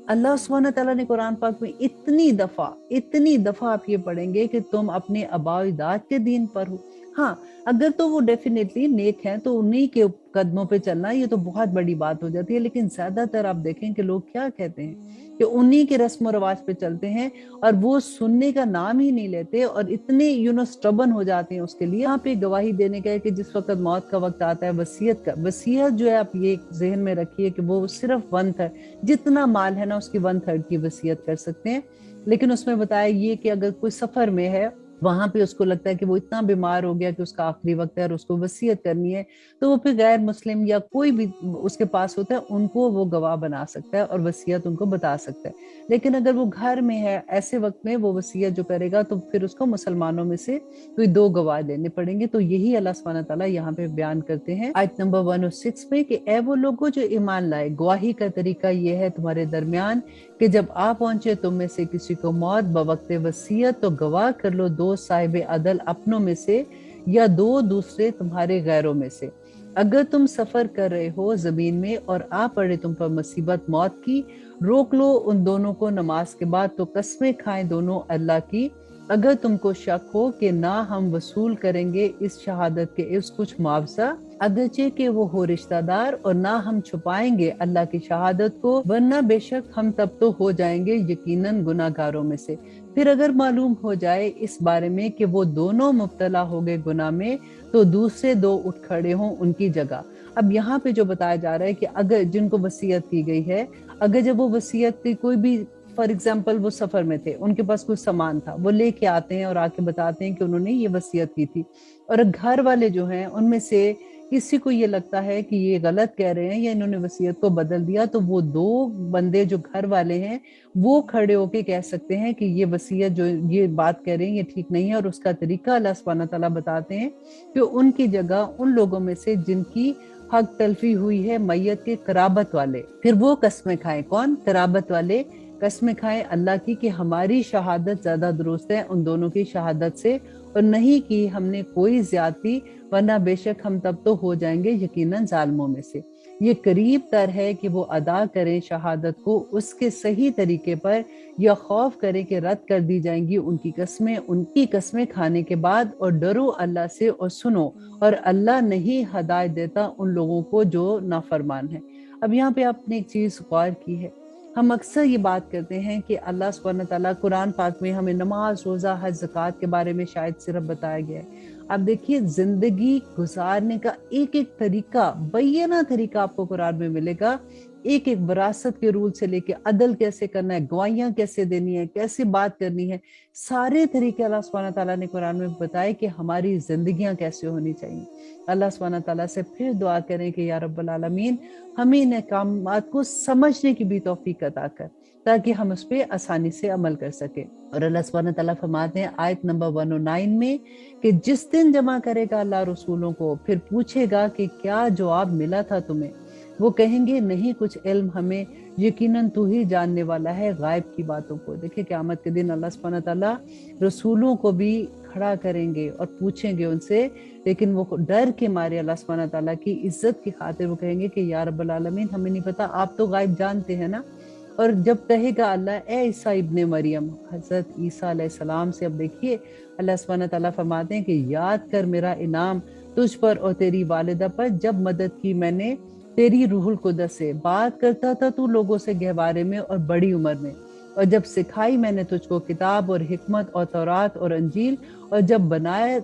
अल्लाह सुब्हानहू तआला ने कुरान पाक में इतनी दफा आप ये पढ़ेंगे कि तुम अपने आबाओ-अजदाद के दीन पर हो। हाँ, अगर तो वो डेफिनेटली नेक हैं तो उन्हीं के कदमों पे चलना ये तो बहुत बड़ी बात हो जाती है। लेकिन ज्यादातर आप देखें कि लोग क्या कहते हैं कि उन्हीं के रस्म रवाज पे चलते हैं और वो सुनने का नाम ही नहीं लेते, और इतने स्टबन हो जाते हैं उसके लिए। यहाँ पे गवाही देने का है कि जिस वक्त मौत का वक्त आता है, वसीयत जो है आप ये जहन में रखिए कि वो सिर्फ 1/3, जितना माल है ना उसकी 1/3 की वसीयत कर सकते हैं। लेकिन उसमें बताया ये कि अगर कोई सफर में है, वहां पे उसको लगता है कि वो इतना बीमार हो गया कि उसका आखिरी वक्त है और उसको वसीयत करनी है, तो वो फिर गैर मुस्लिम या कोई भी उसके पास होता है उनको वो गवाह बना सकता है और वसीयत उनको बता सकता है। लेकिन अगर वो घर में है, ऐसे वक्त में वो वसीयत जो करेगा तो फिर उसको मुसलमानों में से कोई 2 गवाह देने पड़ेंगे। तो यही अल्लाह सुब्हानहू तआला यहाँ पे बयान करते हैं आयत नंबर 106 में कि ए वो लोगों जो ईमान लाए, गवाही का तरीका ये है तुम्हारे दरमियान कि जब आ पहुंचे तुम में से किसी को मौत बवक्त वसीयत, तो गवाह कर लो 2 साहिब अदल अपनों में से یا دو दूसरे तुम्हारे गैरों में से। अगर तुम सफर कर रहे हो जमीन में और आ पड़े तुम पर मुसीबत मौत की, रोक लो उन दोनों को नमाज के बाद, तो कस्में खाएं दोनों अल्लाह की, अगर तुमको शक हो कि ना हम वसूल करेंगे इस शहादत के इस कुछ मुआवजा, अगरचे कि वो हो रिश्तेदार, और ना हम छुपाएंगे अल्लाह की शहादत को, वरना बेशक हम तब तो हो जाएंगे यकीनन गुनाहगारों में से। फिर अगर मालूम हो जाए इस बारे में कि वो दोनों मुब्तला हो गए गुनाह में, तो दूसरे दो उठ खड़े हों उनकी जगह। अब यहाँ पे जो बताया जा रहा है कि अगर जिनको वसीयत की गई है, अगर जब वो वसीयत की कोई भी, फॉर एग्जाम्पल वो सफर में थे, उनके पास कुछ सामान था, वो लेके आते हैं और आके बताते हैं कि उन्होंने ये वसीयत की थी, और घर वाले जो हैं उनमें से किसी को ये लगता है कि ये गलत कह रहे हैं या इन्होंने वसीयत को बदल दिया, तो वो दो बंदे जो घर वाले हैं वो खड़े होके कह सकते हैं कि ये वसीयत जो ये बात कह रहे हैं ये ठीक नहीं है, और उसका तरीका अल्लाह सुब्हानहू व तआला बताते हैं कि उनकी जगह उन लोगों में से जिनकी हक तलफी हुई है मैयत के कराबत वाले, फिर वो कस्में खाएं। कौन? कराबत वाले कस्में खाएं अल्लाह की कि हमारी शहादत ज्यादा दुरुस्त है उन दोनों की शहादत से, और नहीं कि हमने कोई ज्यादती, वरना बेशक हम तब तो हो जाएंगे यकीनन जालिमों में से। ये करीब तर है कि वो अदा करें शहादत को उसके सही तरीके पर, या खौफ करें कि रद्द कर दी जाएंगी उनकी कस्में खाने के बाद, और डरो अल्लाह से और सुनो, और अल्लाह नहीं हदायत देता उन लोगों को जो नाफरमान है। अब यहाँ पे आपने एक चीज गौर की है, हम अक्सर ये बात करते हैं कि अल्लाह सुब्हानहू व तआला कुरान पाक में हमें नमाज, रोजा, हज, ज़कात के बारे में शायद सिर्फ बताया गया है। अब देखिए, जिंदगी गुजारने का एक एक तरीका, बैना तरीका आपको कुरान में मिलेगा। एक एक विरासत के रूल से लेके अदल कैसे करना है, गवाहियां कैसे देनी है, कैसे बात करनी है, सारे तरीके अल्लाह सुब्हानहू व तआला ने कुरान में बताए कि हमारी जिंदगियां कैसे होनी चाहिए। अल्लाह सुब्हानहू व तआला से फिर दुआ करें कि या रब्बल आलमीन हमें इन अहकामात को समझने की भी तौफीक अता कर, ताकि हम उस पर आसानी से अमल कर सके। और अल्लाह सुब्हानहू व तआला फरमाते हैं आयत नंबर 109 में कि जिस दिन जमा करेगा अल्लाह रसूलों को, फिर पूछेगा कि क्या जवाब मिला था तुम्हें, वो कहेंगे नहीं कुछ इल्म हमें, यकीनन तू ही जानने वाला है गायब की बातों को। देखिए, क़यामत के दिन अल्लाह सुब्हानहू व तआला रसूलों को भी खड़ा करेंगे और पूछेंगे उनसे, लेकिन वो डर के मारे अल्लाह सुब्हानहू व तआला की इज्जत की खातिर वो कहेंगे कि या रब्बल आलमीन हमें नहीं पता, आप तो गायब जानते हैं ना। और जब कहेगा अल्लाह ए ईसा इब्ने मरियम, हजरत ईसा अलैहिस्सलाम से, अब देखिए अल्लाह सुब्हानहू व तआला फरमाते हैं कि याद कर मेरा इनाम तुझ पर और तेरी वालिदा पर, जब मदद की मैंने तेरी रूहुल कुदस से, बात करता था तू लोगों से गहवारे में और बड़ी उम्र में, और जब सिखाई मैंने तुझको किताब और हिकमत और तौरात और अंजील, और जब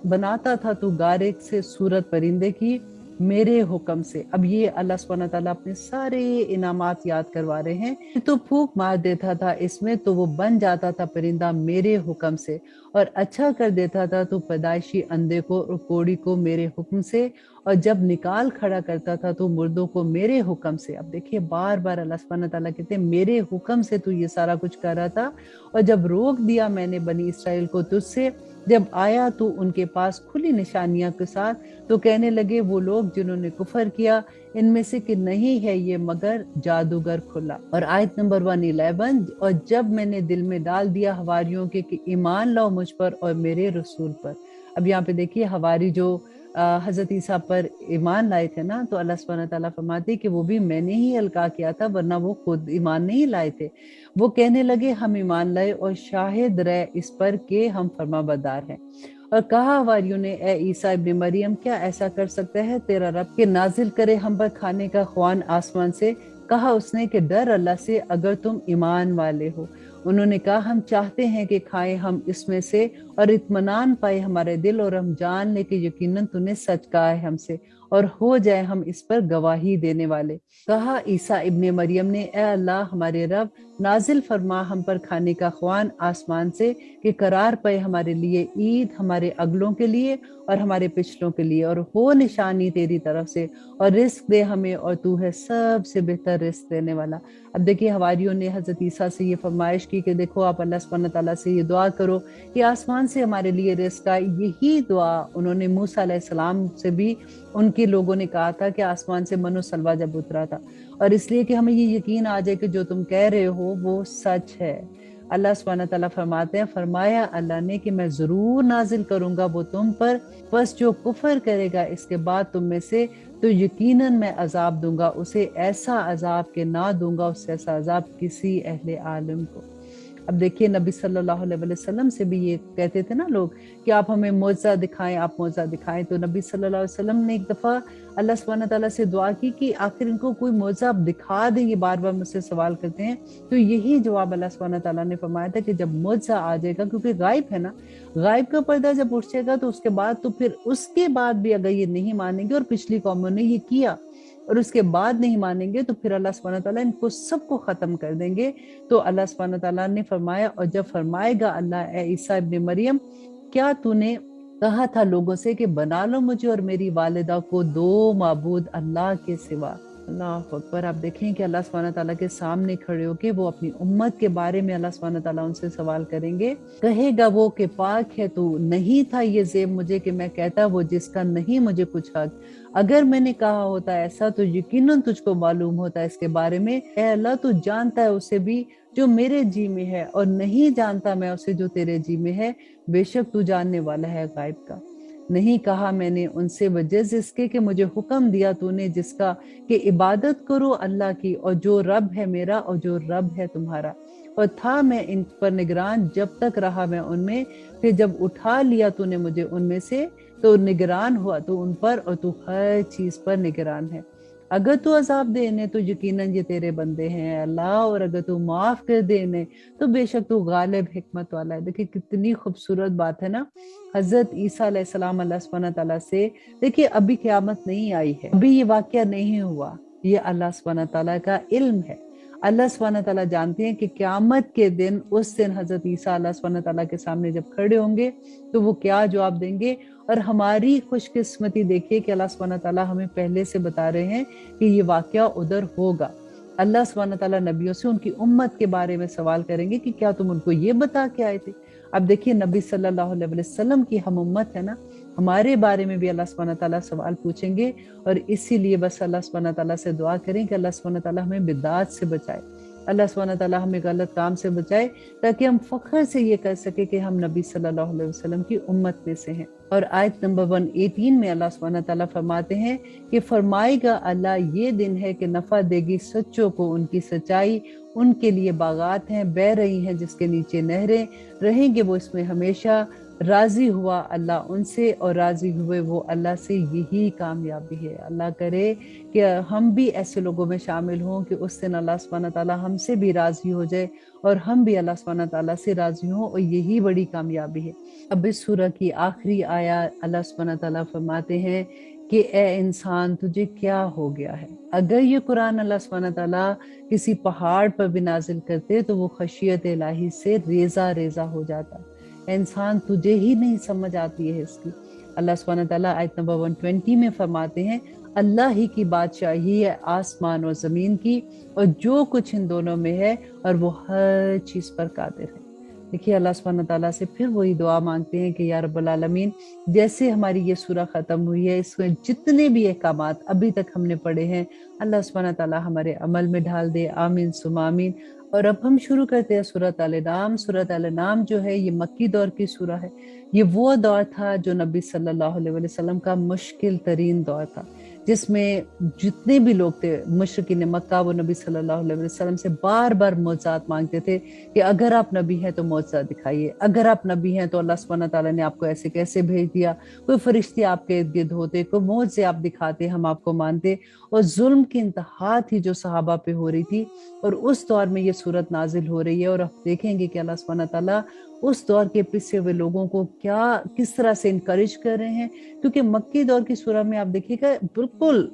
बनाता था तू गारे से सूरत परिंदे की मेरे हुक्म से। अब ये अल्लाह सुब्हानहू व तआला अपने सारे इनामात याद करवा रहे हैं। तो फूंक मार देता था इसमें तो वो बन जाता था परिंदा मेरे हुक्म से, और अच्छा कर देता था तो पैदाइशी अंधे को और कोढ़ी को मेरे हुक्म से, और जब निकाल खड़ा करता था तो मुर्दों को मेरे हुक्म से। अब देखिए, बार बार अल्लाह सुब्हानहू व तआला कहते हैं मेरे हुक्म से तू ये सारा कुछ कर रहा था। और जब रोक दिया मैंने बनी इसराइल को तुझसे, जब आया तू उनके पास खुली निशानियां के साथ, तो कहने लगे वो लोग जिन्होंने कुफर किया इनमें से कि नहीं है ये मगर जादूगर खुला। और आयत नंबर 111, और जब मैंने दिल में डाल दिया हवारियों के कि ईमान लाओ मुझ पर और मेरे रसूल पर। अब यहाँ पे देखिए, हवारी जो हजरत ईसा पर ईमान लाए थे ना, तो अल्लाह सुब्हानहू व तआला फरमाते कि वो भी मैंने ही अलका किया था, वरना वो खुद ईमान नहीं लाए थे। वो कहने लगे हम ईमान लाए और शाहिद रहे इस पर कि हम फरमाबरदार हैं। और कहा हवारियों ने ए ईसा इब्ने मरियम, क्या ऐसा कर सकता है तेरा रब कि नाजिल करे हम पर खाने का ख्वान आसमान से। कहा उसने कि डर अल्लाह से अगर तुम ईमान वाले हो। उन्होंने कहा हम चाहते हैं कि खाएं हम इसमें से और इत्मीनान पाए हमारे दिल, और हम जान ले कि यकीनन तूने सच कहा है हमसे, और हो जाए हम इस पर गवाही देने वाले। कहा ईसा इब्ने मरियम ने ए अल्लाह हमारे रब, नाजिल फरमा हम पर खाने का ख्वान आसमान से कि करार पाए हमारे लिए ईद, हमारे अगलों के लिए और हमारे पिछलों के लिए, और हो निशानी तेरी तरफ से, और रिस्क दे हमें और तू है सबसे बेहतर रिस्क देने वाला। अब देखिए, हवारियों ने हजरत ईसा से ये फरमाइश की कि देखो आप अल्लाह सुब्हानहू व तआला से ये दुआ करो कि आसमान से हमारे लिए रिस्क आए। यही दुआ उन्होंने मूसा अलैहिस्सलाम से भी उनके लोगों ने कहा था कि आसमान से मनो सलवा जब उतरा था, और इसलिए कि हमें ये यकीन आ जाए कि जो तुम कह रहे हो वो सच है। اللہ सुब्हानहू तआला फरमाते हैं, फरमाया अल्लाह ने कि मैं ज़रूर नाजिल करूँगा वो तुम पर, बस जो कुफ्र करेगा इसके बाद तुम में से तो यकीनन मैं अज़ाब दूंगा उसे, ऐसा अज़ाब के ना दूंगा उससे ऐसा अज़ाब किसी अहले आलम को। अब देखिए नबी सल्लल्लाहु अलैहि वसल्लम से भी ये कहते थे ना लोग कि आप हमें मौजज़ा दिखाएं, आप मौजज़ा दिखाएं। तो नबी सल्लल्लाहु अलैहि वसल्लम ने एक दफ़ा अल्लाह सुब्हानहू तआला से दुआ की कि आखिर इनको कोई मौजज़ा आप दिखा दें, ये बार बार मुझसे सवाल करते हैं। तो यही जवाब अल्लाह सुब्हानहू तआला ने फरमाया था कि जब मौजज़ा आ जाएगा, क्योंकि गायब है ना, गायब का पर्दा जब उठ जाएगा तो उसके बाद तो फिर उसके बाद भी अगर ये नहीं मानेंगे, और पिछली कौमों ने ये किया और उसके बाद नहीं मानेंगे, तो फिर अल्लाह सुब्हानहू तआला इनको सबको खत्म कर देंगे। तो अल्लाह सुब्हानहू तआला ने फरमाया, और जब फरमाएगा अल्लाह, ए ईसा इब्न मरियम, क्या तूने कहा था लोगों से कि बना लो मुझे और मेरी वालिदा को दो माबूद अल्लाह के सिवा। अल्लाह अकबर। आप देखें कि अल्लाह सुब्हानहू तआला के सामने खड़े होके वो अपनी उम्मत के बारे में अल्लाह सुब्हानहू तआला उनसे सवाल करेंगे। कहेगा वो कि पाक है तू, नहीं था ये ज़ेब मुझे कि मैं कहता वो जिसका नहीं मुझे कुछ हक। अगर मैंने कहा होता ऐसा तो यकीनन तुझको मालूम होता इसके बारे में। ए अल्लाह, तू जानता है उसे भी जो मेरे जी में है, और नहीं जानता मैं उसे जो तेरे जी में है। बेशक तू जानने वाला है गायब का। नहीं कहा मैंने उनसे वजह इसके कि मुझे हुक्म दिया तूने जिसका कि इबादत करो अल्लाह की, और जो रब है मेरा और जो रब है तुम्हारा। और था मैं इन पर निगरान जब तक रहा मैं उनमें, फिर जब उठा लिया तूने मुझे उनमें से तो निगरान हुआ तू उन पर, और तू हर चीज पर निगरान है। अगर तू अजाब दे इन्हें तो यकीनन ये तेरे बंदे हैं अल्लाह, और अगर तू माफ कर दे इन्हें तो बेशक तू गालिब हिकमत वाला है। देखिए कितनी खूबसूरत बात है ना। हजरत ईसा अलैहिस्सलाम अल्लाह सुब्हानहू तआला से, देखिए अभी क़यामत नहीं आई है, अभी ये वाकया नहीं हुआ, ये अल्लाह सुब्हानहू तआला का इल्म है। अल्लाह सुब्हानहू तआला जानते हैं कि क़यामत के दिन, उस दिन हजरत ईसा अल्लाह सुब्हानहू तआला के सामने जब खड़े होंगे तो वो क्या जवाब देंगे। और हमारी खुशकिस्मती देखिए कि अल्लाह सुब्हानहू तआला हमें पहले से बता रहे हैं कि ये वाकया उधर होगा। अल्लाह सुब्हानहू तआला नबियों से उनकी उम्मत के बारे में सवाल करेंगे कि क्या तुम उनको ये बता के आए थे। अब देखिए नबी सल्लल्लाहु अलैहि वसल्लम की हम उम्मत है ना, हमारे बारे में भी अल्लाह सुब्हानहू तआला सवाल पूछेंगे। और इसीलिए बस अल्लाह सुब्हानहू तआला से दुआ करें कि अल्लाह सुब्हानहू तआला हमें बिदात से बचाए, अल्लाह सुब्हानहू तआला हमें गलत काम से बचाए, ताकि हम फख्र से ये कह सके कि हम नबी सल्लल्लाहु अलैहि वसल्लम की उम्मत में से हैं। और आयत नंबर 118 में अल्लाह सुब्हानहू तआला फरमाते हैं कि फरमाएगा अल्लाह, ये दिन है कि नफा देगी सच्चों को उनकी सच्चाई, उनके लिए बागात हैं, बह रही हैं जिसके नीचे नहरें, रहेंगे वो इसमें हमेशा। राजी हुआ अल्लाह उनसे और राजी हुए वो अल्लाह से, यही कामयाबी है। अल्लाह करे कि हम भी ऐसे लोगों में शामिल हों कि उस दिन अल्लाह सुब्हानहू तआला हमसे भी राजी हो जाए और हम भी अल्लाह सुब्हानहू तआला से राजी हों, और यही बड़ी कामयाबी है। अब इस सूरह की आखिरी आया अल्लाह सुब्हानहू तआला फरमाते हैं कि ए इंसान तुझे क्या हो गया है। अगर ये कुरान अल्लाह सुब्हानहू तआला किसी पहाड़ पर भी नाजिल करते तो वो खशियत इलाही से रेजा रेजा हो जाता। इंसान तुझे ही नहीं समझ आती है इसकी। अल्लाह सुब्हानहू तआला आयत नंबर 120 में फरमाते हैं, अल्लाह ही की बादशाही है आसमान और जमीन की, और जो कुछ इन दोनों में है, और वो हर चीज पर कादिर है। देखिए अल्लाह सुब्हानहू तआला से फिर वही दुआ मांगते हैं कि या रब्बुल आलमीन, जैसे हमारी ये सूरह खत्म हुई है, इसमें जितने भी अहकामात अभी तक हमने पढ़े हैं अल्लाह सुब्हानहू तआला हमारे अमल में ढाल दे, आमीन सुम्मा आमीन। और अब हम शुरू करते हैं सूरत अल-नाम। सूरत अल-नाम जो है ये मक्की दौर की सूरह है। ये वो दौर था जो नबी सल्लल्लाहु अलैहि वसल्लम का मुश्किल तरीन दौर था, जिसमें जितने भी लोग थे मुशरिकीन मक्का, वो नबी सल्लल्लाहु अलैहि वसल्लम से बार बार मौजज़ात मांगते थे कि अगर आप नबी हैं तो मौजज़ा दिखाइए, अगर आप नबी हैं तो अल्लाह सुब्हानहू तआला ने आपको ऐसे कैसे भेज दिया, कोई फरिश्ते आपके इर्द गिर्द होते, कोई मौजज़े आप दिखाते, हम आपको मानते। और जुल्म की इंतहा थी जो सहाबा पे हो रही थी, और उस दौर में ये सूरत नाजिल हो रही है। और आप देखेंगे कि अल्लाह सुब्हानहू तआला उस दौर के पिछे हुए लोगों को किस तरह से इनकरेज कर रहे हैं, क्योंकि मक्की दौर की सूरह में आप देखिएगा बिल्कुल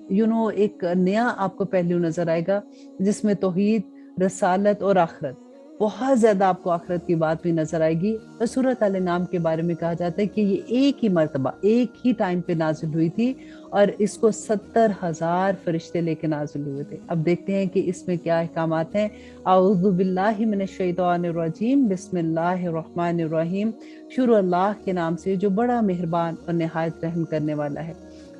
एक नया आपको पहलू नजर आएगा, जिसमें तौहीद, रसालत और आखिरत, बहुत ज्यादा आपको आखिरत की बात भी नजर आएगी। और सूरत अल-नाम के बारे में कहा जाता है कि ये एक ही मर्तबा एक ही टाइम पे नाजिल हुई थी, और इसको 70,000 फरिश्ते लेके नाजिल हुए थे। अब देखते हैं कि इसमें क्या अहकामात हैं। आऊज़ु बिल्लाहि मिनश शैतानिर रजीम, बिस्मिल्लाहिर रहमानिर रहीम। शुरू अल्लाह के नाम से जो बड़ा मेहरबान और निहायत रहम करने वाला है।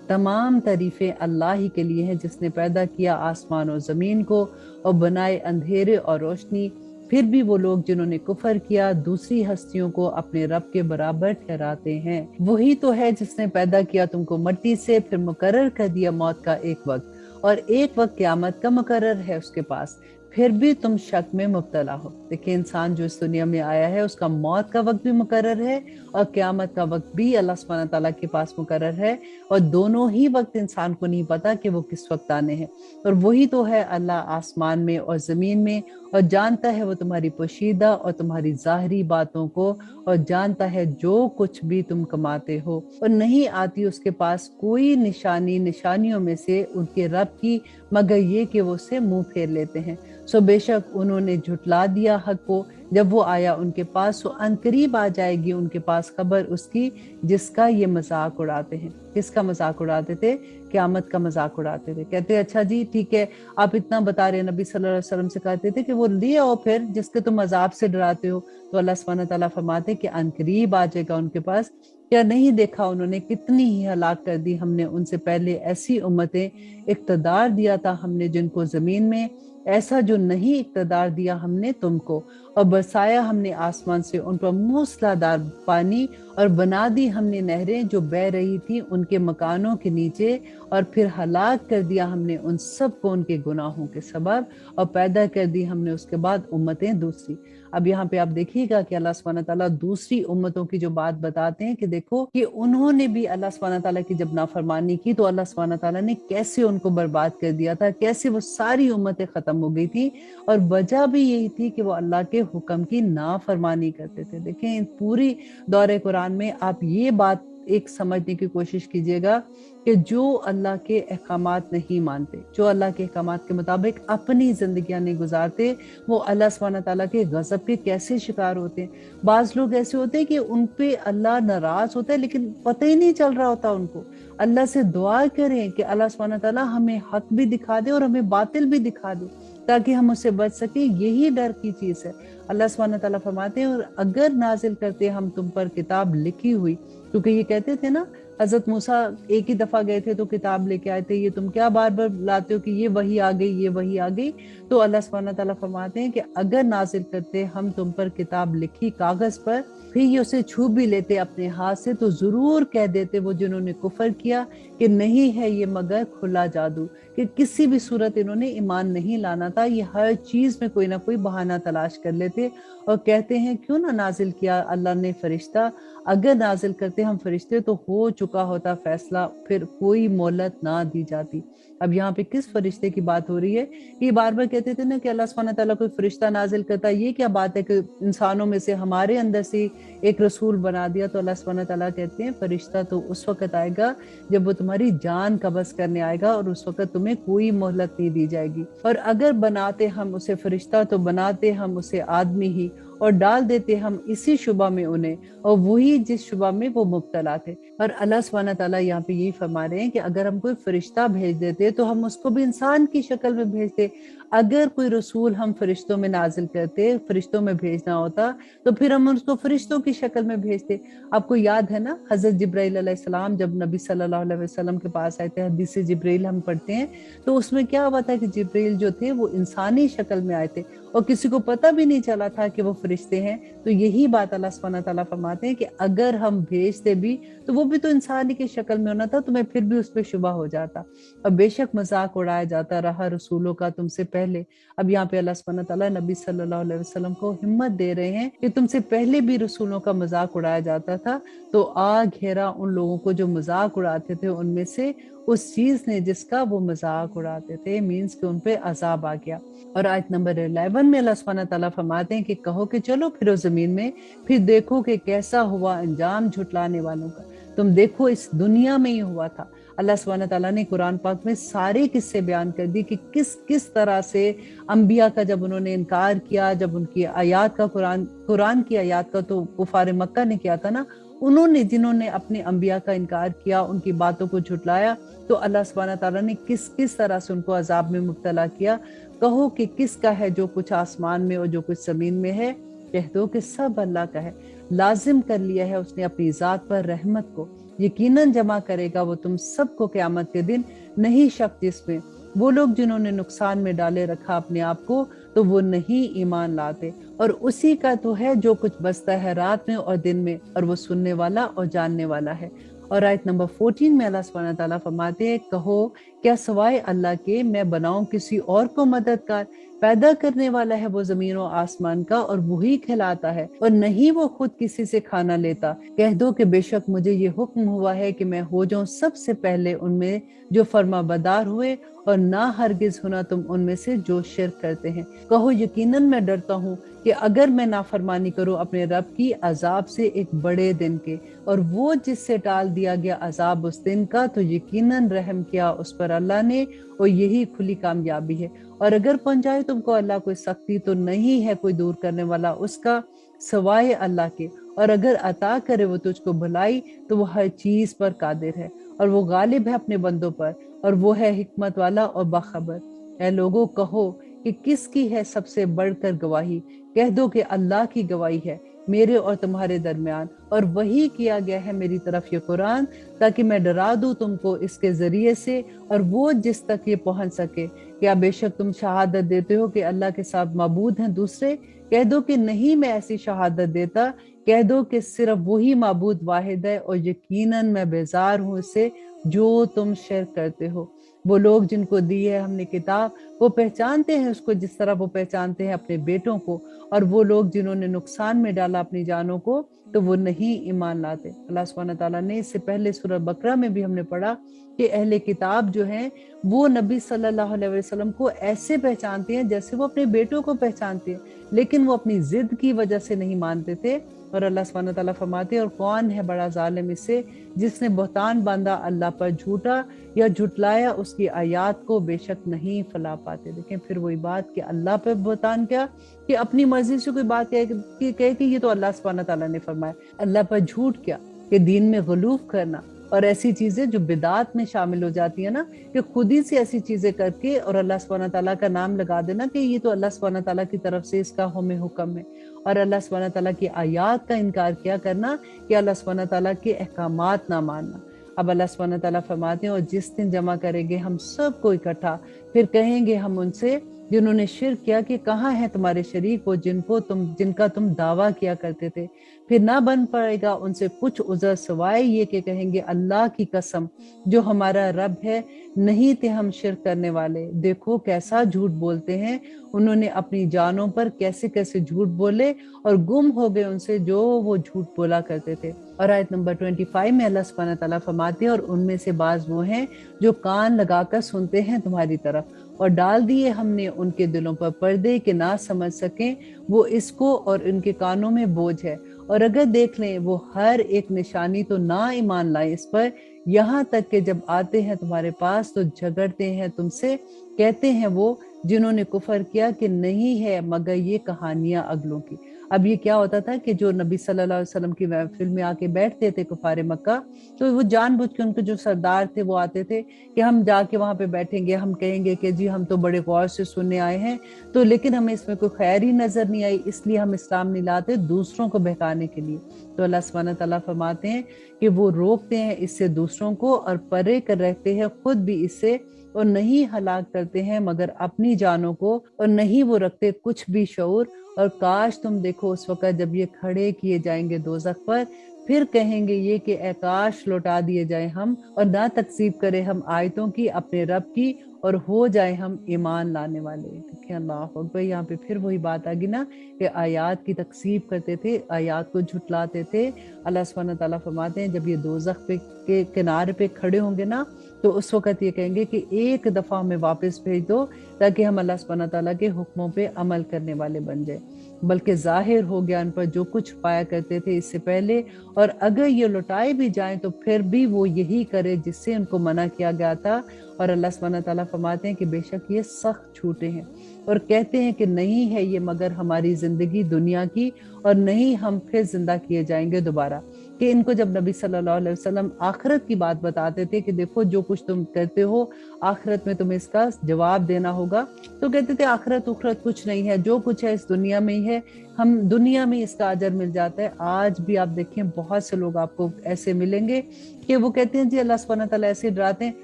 तमाम तारीफें अल्लाह ही के लिए हैं, जिसने पैदा किया आसमान और जमीन को और बनाए अंधेरे और रोशनी, फिर भी वो लोग जिन्होंने कुफर किया दूसरी हस्तियों को अपने रब के बराबर ठहराते हैं। वही तो है जिसने पैदा किया तुमको मिट्टी से, फिर मुकर्रर कर दिया मौत का एक वक्त, और एक वक्त क़यामत का मुकर्रर है उसके पास, फिर भी तुम शक में मुब्तला हो। देखिए, इंसान जो इस दुनिया में आया है उसका मौत का वक्त भी मुकर्रर है और क़यामत का वक्त भी अल्लाह सुब्हानहू तआला के पास मुकर्रर है, और दोनों ही वक्त इंसान को नहीं पता कि वो किस वक्त आने हैं। और वही तो है अल्लाह आसमान में और ज़मीन में, और जानता है वो तुम्हारी पोशीदा और तुम्हारी ज़ाहरी बातों को, और जानता है जो कुछ भी तुम कमाते हो। और नहीं आती उसके पास कोई निशानी निशानियों में से उनके रब की, मगर ये कि वो उससे मुंह फेर लेते हैं। सो बेशक उन्होंने झुटला दिया हक को जब वो आया उनके पास, सो अनकरीब आ जाएगी उनके पास खबर उसकी जिसका ये मजाक उड़ाते हैं। किसका मजाक उड़ाते थे? क़यामत का मजाक उड़ाते थे। कहते अच्छा जी ठीक है, आप इतना बता रहे, नबी सल्लल्लाहु अलैहि वसल्लम से कहते थे कि वो ले आओ फिर जिसके तुम अजाब से डराते हो। तो अल्लाह सुब्हानहू तआला फरमाते कि अनकरीब आ जाएगा उनके पास। क्या नहीं देखा उन्होंने कितनी ही हलाक कर दी हमने उनसे पहले ऐसी उम्मतें, इक़्तिदार दिया था हमने जिनको ज़मीन में, ऐसा जो नहीं इक़्तिदार दिया हमने तुमको, और बरसाया हमने आसमान से उन पर मूसलाधार पानी, और बना दी हमने नहरें जो बह रही थी उनके मकानों के नीचे, और फिर हलाक कर दिया हमने उन सब को उनके गुनाहों के सबब, और पैदा कर दी हमने उसके बाद उम्मतें दूसरी। अब यहाँ पे आप देखिएगा कि अल्लाह सुब्हानहू तआला दूसरी उम्मतों की जो बात बताते हैं कि देखो कि उन्होंने भी अल्लाह सुब्हानहू तआला की जब नाफरमानी की तो अल्लाह सुब्हानहू तआला ने कैसे उनको बर्बाद कर दिया था, कैसे वो सारी उम्मतें खत्म हो गई थी, और वजह भी यही थी कि वो अल्लाह के हुक्म की नाफरमानी करते थे। देखें, पूरी दौरे कुरान में आप ये बात एक समझने की कोशिश कीजिएगा कि जो अल्लाह के अहकामात नहीं मानते, जो अल्लाह के अहकामात के मुताबिक अपनी जिंदगियां नहीं गुजारते, वो अल्लाह सुब्हानहू तआला के गजब के कैसे शिकार होते हैं। बाज लोग ऐसे होते हैं कि उन पे अल्लाह नाराज होता है लेकिन पता ही नहीं चल रहा होता उनको। अल्लाह से दुआ करें कि अल्लाह सुब्हानहू तआला हमें हक भी दिखा दे और हमें बातिल भी दिखा दे ताकि हम उससे बच सके। यही डर की चीज है। अल्लाह सुब्हानहू तआला फरमाते हैं, और अगर नाजिल करते हम तुम पर किताब लिखी हुई, क्योंकि ये कहते थे ना हजरत मूसा एक ही दफा गए थे तो किताब लेके आए थे, ये तुम क्या बार बार लाते हो कि ये वही आ गई, ये वही आ गई। तो अल्लाह सुब्हानहू तआला फरमाते हैं कि अगर नाजिल करते हम तुम पर किताब लिखी कागज पर, फिर ये उसे छू भी लेते अपने हाथ से, तो जरूर कह देते वो जिन्होंने कुफर किया कि नहीं है ये मगर खुला जादू, कि किसी भी सूरत इन्होंने ईमान नहीं लाना था। ये हर चीज में कोई ना कोई बहाना तलाश कर लेते और कहते हैं क्यों ना नाजिल किया अल्लाह ने फरिश्ता, अगर नाजिल करते हम फरिश्ते तो हो चुका होता फैसला, फिर कोई मोहलत ना दी जाती। अब यहाँ पे किस फरिश्ते की बात हो रही है? ये बार बार कहते थे ना कि अल्लाह सुब्हानहू तआला कोई फरिश्ता नाजिल करता, ये क्या बात है कि इंसानों में से हमारे अंदर से एक रसूल बना दिया। तो अल्लाह सुब्हानहू तआला कहते हैं फरिश्ता तो उस वक्त आएगा जब वो तुम्हारी जान कब्ज़ करने आएगा, और उस वक्त तुम्हें कोई मोहलत नहीं दी जाएगी। और अगर बनाते हम उसे फरिश्ता तो बनाते हम उसे आदमी ही, और डाल देते हम इसी शुबा में उन्हें, और वही जिस शुबा में वो मुब्तला थे। और अल्लाह सुब्हानहू तआला यहाँ पे यही फरमा रहे हैं कि अगर हम कोई फरिश्ता भेज देते तो हम उसको भी इंसान की शक्ल में भेजते। अगर कोई रसूल हम फरिश्तों में नाजिल करते, फरिश्तों में भेजना होता, तो फिर हम उसको फरिश्तों की शक्ल में भेजते। आपको याद है ना हजरत जिब्राइल अलैहिस्सलाम जब नबी सल्लल्लाहु अलैहि वसल्लम के पास आए थे, हदीस जिब्राइल हम पढ़ते हैं, तो उसमें क्या हुआ था कि जिब्राइल जो थे वो इंसानी शक्ल में आए थे और किसी को पता भी नहीं चला था कि वो फरिश्ते हैं। तो यही बात अल्लाह सुब्हानहू तआला फरमाते हैं कि अगर हम भेजते भी तो वो भी तो इंसानी की शक्ल में होना था, तुम्हें फिर भी उस पर शुबा हो जाता। और बेशक मजाक उड़ाया जाता रहा रसूलों का तुमसे पहले। अब यहाँ पे अल्लाह सुब्हानहू तआला नबी सल्लल्लाहु अलैहि वसल्लम को हिम्मत दे रहे हैं कि तुमसे पहले भी रसूलों का मजाक उड़ाया जाता था, तो आ घेरा उन लोगों को जो मजाक उड़ाते थे उनमें से उस चीज ने जिसका वो मजाक उड़ाते थे, मीन्स कि उन पे अजाब आ गया। और आयत नंबर 11 में अल्लाह सुब्हानहू तआला फरमाते हैं कि कहो कि चलो फिरो जमीन में, फिर देखो कि कैसा हुआ अंजाम झुटलाने वालों का। तुम देखो इस दुनिया में ही हुआ था। अल्लाह सुब्हानहू तआला ने कुरान पाक में सारे किस्से बयान कर दी कि किस किस तरह से अंबिया का जब उन्होंने इनकार किया, जब उनकी आयात का कुरान की आयात का तो कुफार मक्का ने किया था ना, उन्होंने जिन्होंने अपने अंबिया का इनकार किया, उनकी बातों को झुटलाया, तो अल्लाह सुब्हानहू तआला ने किस किस तरह से उनको अजाब में मुब्तला किया। कहो कि किसका है जो कुछ आसमान में और जो कुछ जमीन में है, कह दो कि सब अल्लाह का है। लाजिम कर लिया है उसने अपनी जात पर रहमत को, यकीनन जमा करेगा वो तुम सबको क़यामत के दिन, नहीं शक जिसमें। वो लोग जिन्होंने नुकसान में डाले रखा अपने आप को, تو वो नहीं ईमान लाते। और उसी का तो है जो कुछ बसता है रात में और दिन में, और वो सुनने वाला और जानने वाला है। और आयत नंबर 14 में अल्लाह सुब्हानहू तआला फरमाते हैं, कहो क्या सवाए अल्लाह के मैं बनाऊं किसी और को मददगार? पैदा करने वाला है वो जमीन और आसमान का, और वही खिलाता है, और नहीं वो खुद किसी से खाना लेता। कह दो कि बेशक मुझे ये हुक्म हुआ है कि मैं हो जाऊं सबसे पहले उनमें जो फर्माबरदार हुए, और ना हरगिज होना तुम उनमें से जो शिर्क करते हैं। कहो यकीनन मैं डरता हूँ कि अगर मैं नाफरमानी करूं अपने रब की अजाब से एक बड़े दिन के, और वो जिससे टाल दिया गया अजाब उस दिन का, तो यकीनन रहम किया उस पर अल्लाह ने, और यही खुली कामयाबी है। और अगर पहुंचाए तुमको अल्लाह कोई सख्ती, तो नहीं है कोई दूर करने वाला उसका सवाए अल्लाह के। और अगर अता करे वो तुझको भलाई, तो वो हर चीज पर कादिर है, और वो गालिब है अपने बंदों पर, और वो है हिकमत वाला और बाखबर। ऐ लोगों कहो कि किसकी है सबसे बढ़कर गवाही? कह दो कि अल्लाह की गवाही है मेरे और तुम्हारे दरमियान, और वही किया गया है मेरी तरफ ये कुरान, ताकि मैं डरा दूं तुमको इसके जरिए से, और वो जिस तक ये पहुंच सके। क्या बेशक तुम शहादत देते हो कि अल्लाह के साथ माबूद हैं दूसरे? कह दो कि नहीं मैं ऐसी शहादत देता। कह दो कि सिर्फ वही माबूद वाहिद है, और यकीनन मैं बेजार हूँ इससे जो तुम शिर्क करते हो। वो लोग जिनको दी है हमने किताब, वो पहचानते हैं उसको जिस तरह वो पहचानते हैं अपने बेटों को, और वो लोग जिन्होंने नुकसान में डाला अपनी जानों को, तो वो नहीं ईमान लाते। अल्लाह सुब्हानहू तआला ने इससे पहले सूरह बकरा में भी हमने पढ़ा कि अहले किताब जो हैं वो नबी सल्लल्लाहु अलैहि वसल्लम को ऐसे पहचानते हैं जैसे वो अपने बेटों को पहचानते हैं, लेकिन वो अपनी जिद की वजह से नहीं मानते थे। और अल्लाह सुब्हानहू तआला फरमाते हैं, और कौन है बड़ा जालिम इससे जिसने बहतान बांधा अल्लाह पर झूठा, या झुटलाया उसकी आयात को, बेशक नहीं फला पाते। देखें फिर वही बात कि अल्लाह पे बहतान क्या, कि अपनी मर्जी से कोई बात कहे कि ये तो अल्लाह सुब्हानहू तआला ने फरमाया। अल्लाह पर झूठ क्या, कि दीन में गलूफ करना, और ऐसी चीजें जो बिदात में शामिल हो जाती है ना, कि खुद ही से ऐसी चीजें करके और अल्लाह सुब्हानहू तआला का नाम लगा देना कि ये तो अल्लाह सुब्हानहू तआला की तरफ से इसका हमें हुक्म है, और अल्लाह सुब्हानहू तआला की आयात का इनकार क्या करना, कि अल्लाह सुब्हानहू तआला के अहकामात ना मानना। अब अल्लाह सुब्हानहू तआला फरमाते हैं, और जिस दिन जमा करेंगे हम सबको इकट्ठा, फिर कहेंगे हम उनसे जिन्होंने शिर्क किया कि कहाँ है तुम्हारे शरीक वो जिनका तुम दावा किया करते थे। फिर ना बन पड़ेगा उनसे कुछ उज़र सिवाय ये कि कहेंगे अल्लाह की कसम जो हमारा रब है, नहीं थे हम शिर्क करने वाले। देखो कैसा झूठ बोलते हैं, उन्होंने अपनी जानों पर कैसे कैसे झूठ बोले, और गुम हो गए उनसे जो वो झूठ बोला करते थे। और आयत नंबर 25 में अल्लाह सुब्हानहू तआला फरमाते हैं, और उनमें से बाज वो हैं जो कान लगाकर सुनते हैं तुम्हारी तरफ, और डाल दिए हमने उनके दिलों पर पर्दे कि ना समझ सकें वो इसको, और उनके कानों में बोझ है। और अगर देख लें वो हर एक निशानी तो ना ईमान लाए इस पर, यहाँ तक कि जब आते हैं तुम्हारे पास तो झगड़ते हैं तुमसे। कहते हैं वो जिन्होंने कुफर किया कि नहीं है मगर ये कहानियां अगलों की। अब ये क्या होता था कि जो नबी सल्लल्लाहु अलैहि वसल्लम की महफिल में आके बैठते थे कुफारे मक्का, तो वो जानबूझ के उनके जो सरदार थे वो आते थे कि हम जाके वहां पे बैठेंगे, हम कहेंगे कि जी हम तो बड़े गौर से सुनने आए हैं, तो लेकिन हमें इसमें कोई खैर ही नजर नहीं आई, इसलिए हम इस्लाम नहीं लाते, दूसरों को बहकाने के लिए। तो अल्लाह सुब्हानहू तआला फरमाते हैं कि वो रोकते हैं इससे दूसरों को, और परे कर रहते हैं खुद भी इससे, और नहीं हलाक करते हैं मगर अपनी जानों को, और नहीं वो रखते कुछ भी शऊर। और काश तुम देखो उस वक्त जब ये खड़े किए जाएंगे दोज़ख पर, फिर कहेंगे ये कि ए काश लौटा दिए जाए हम, और ना तकसीब करें हम आयतों की अपने रब की, और हो जाए हम ईमान लाने वाले। देखिए अल्लाह अकबर, यहाँ पे फिर वही बात आ गई ना कि आयात की तकसीब करते थे, आयात को झुटलाते थे। अल्लाह सुब्हानहू तआला फरमाते हैं जब ये दोज़ख पे के किनारे पे खड़े होंगे ना, तो उस वक्त ये कहेंगे कि एक दफा हमें वापस भेज दो, ताकि हम अल्लाह सुब्हानहू तआला के हुक्मों पे अमल करने वाले बन जाए। बल्कि जाहिर हो गया उन पर जो कुछ पाया करते थे इससे पहले, और अगर ये लौटाए भी जाएं तो फिर भी वो यही करे जिससे उनको मना किया गया था। और अल्लाह सुब्हानहू तआला फरमाते हैं कि बेशक ये सख्त झूठे हैं, और कहते हैं कि नहीं है ये मगर हमारी जिंदगी दुनिया की, और नहीं हम फिर जिंदा किए जाएंगे दोबारा। कि इनको जब नबी सल्लल्लाहु अलैहि वसल्लम आखिरत की बात बताते थे कि देखो जो कुछ तुम करते हो आखिरत में तुम्हें इसका जवाब देना होगा, तो कहते थे आखिरत उखरत कुछ नहीं है, जो कुछ है इस दुनिया में ही है, हम दुनिया में इसका अजर मिल जाता है। आज भी आप देखें बहुत से लोग आपको ऐसे मिलेंगे कि वो कहते हैं जी अल्लाह सुब्हानहू तआला ऐसे डराते हैं,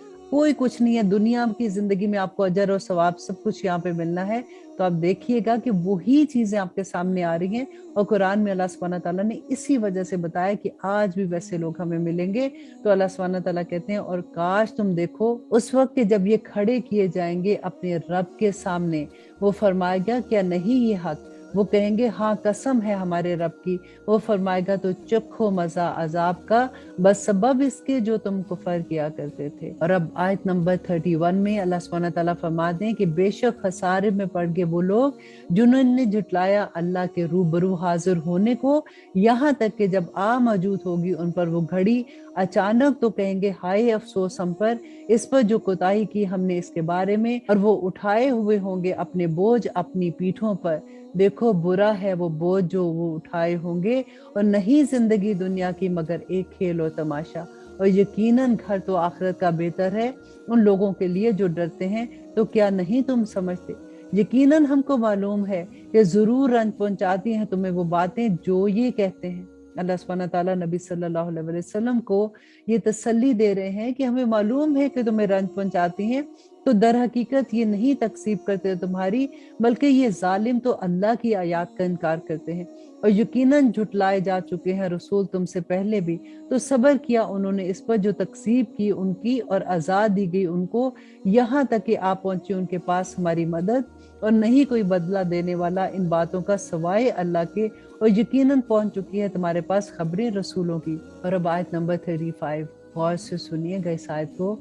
कोई कुछ नहीं है। दुनिया की जिंदगी में आपको अजर और सवाब सब कुछ यहाँ पे मिलना है। तो आप देखिएगा कि वही चीजें आपके सामने आ रही हैं, और कुरान में अल्लाह सुब्हानहू तआला ने इसी वजह से बताया कि आज भी वैसे लोग हमें मिलेंगे। तो अल्लाह सुब्हानहू तआला कहते हैं, और काश तुम देखो उस वक्त के जब ये खड़े किए जाएंगे अपने रब के सामने, वो फरमाएगा क्या नहीं ये हक? वो कहेंगे हाँ कसम है हमारे रब की। वो फरमाएगा तो चखो मजा अजाब का, बस सबब इसके जो तुम कुफर किया करते थे। और अब आयत नंबर 31 में अल्लाह सुब्हानहू तआला फरमाते हैं कि बेशक खसारे में पड़ गए वो लोग जिन्होंने जुटलाया अल्लाह के रूबरू हाजिर होने को, यहाँ तक कि जब आ मौजूद होगी उन पर वो घड़ी, अचानक तो कहेंगे हाय अफसोस हम पर, इस पर जो कोताही की हमने इसके बारे में, और वो उठाए हुए होंगे अपने बोझ अपनी पीठों पर। देखो बुरा है वो बोझ जो वो उठाए होंगे, और नहीं जिंदगी दुनिया की मगर एक खेल और तमाशा, और यकीनन घर तो आखिरत का बेहतर है उन लोगों के लिए जो डरते हैं। तो क्या नहीं तुम समझते? यकीनन हमको मालूम है कि जरूर रंज पहुंचाती हैं तुम्हें वो बातें जो ये कहते हैं। अल्लाह सुब्हानहू तआला नबी सल्लल्लाहु अलैहि वसल्लम को ये तसल्ली दे रहे हैं कि हमें मालूम है कि तुम्हें रंज पहुंचाती हैं, तो दर हकीकत ये नहीं तकसीब करते तुम्हारी, बल्कि ये जालिम तो अल्लाह की आयात का इनकार करते हैं, और यकीनन झुटलाए जा चुके हैं रसूल तुमसे पहले भी। तो सब्र किया उन्होंने इस पर जो तकसीब की उनकी, और आजाद दी गई उनको, यहाँ तक कि आप पहुंचे उनके पास हमारी मदद, और नहीं कोई बदला देने वाला इन बातों का सवाए अल्लाह के, और यकीनन पहुंच चुकी है तुम्हारे पास खबरें रसूलों की। और अब आयत नंबर 35 गौर से सुनिएगा इस आयत को।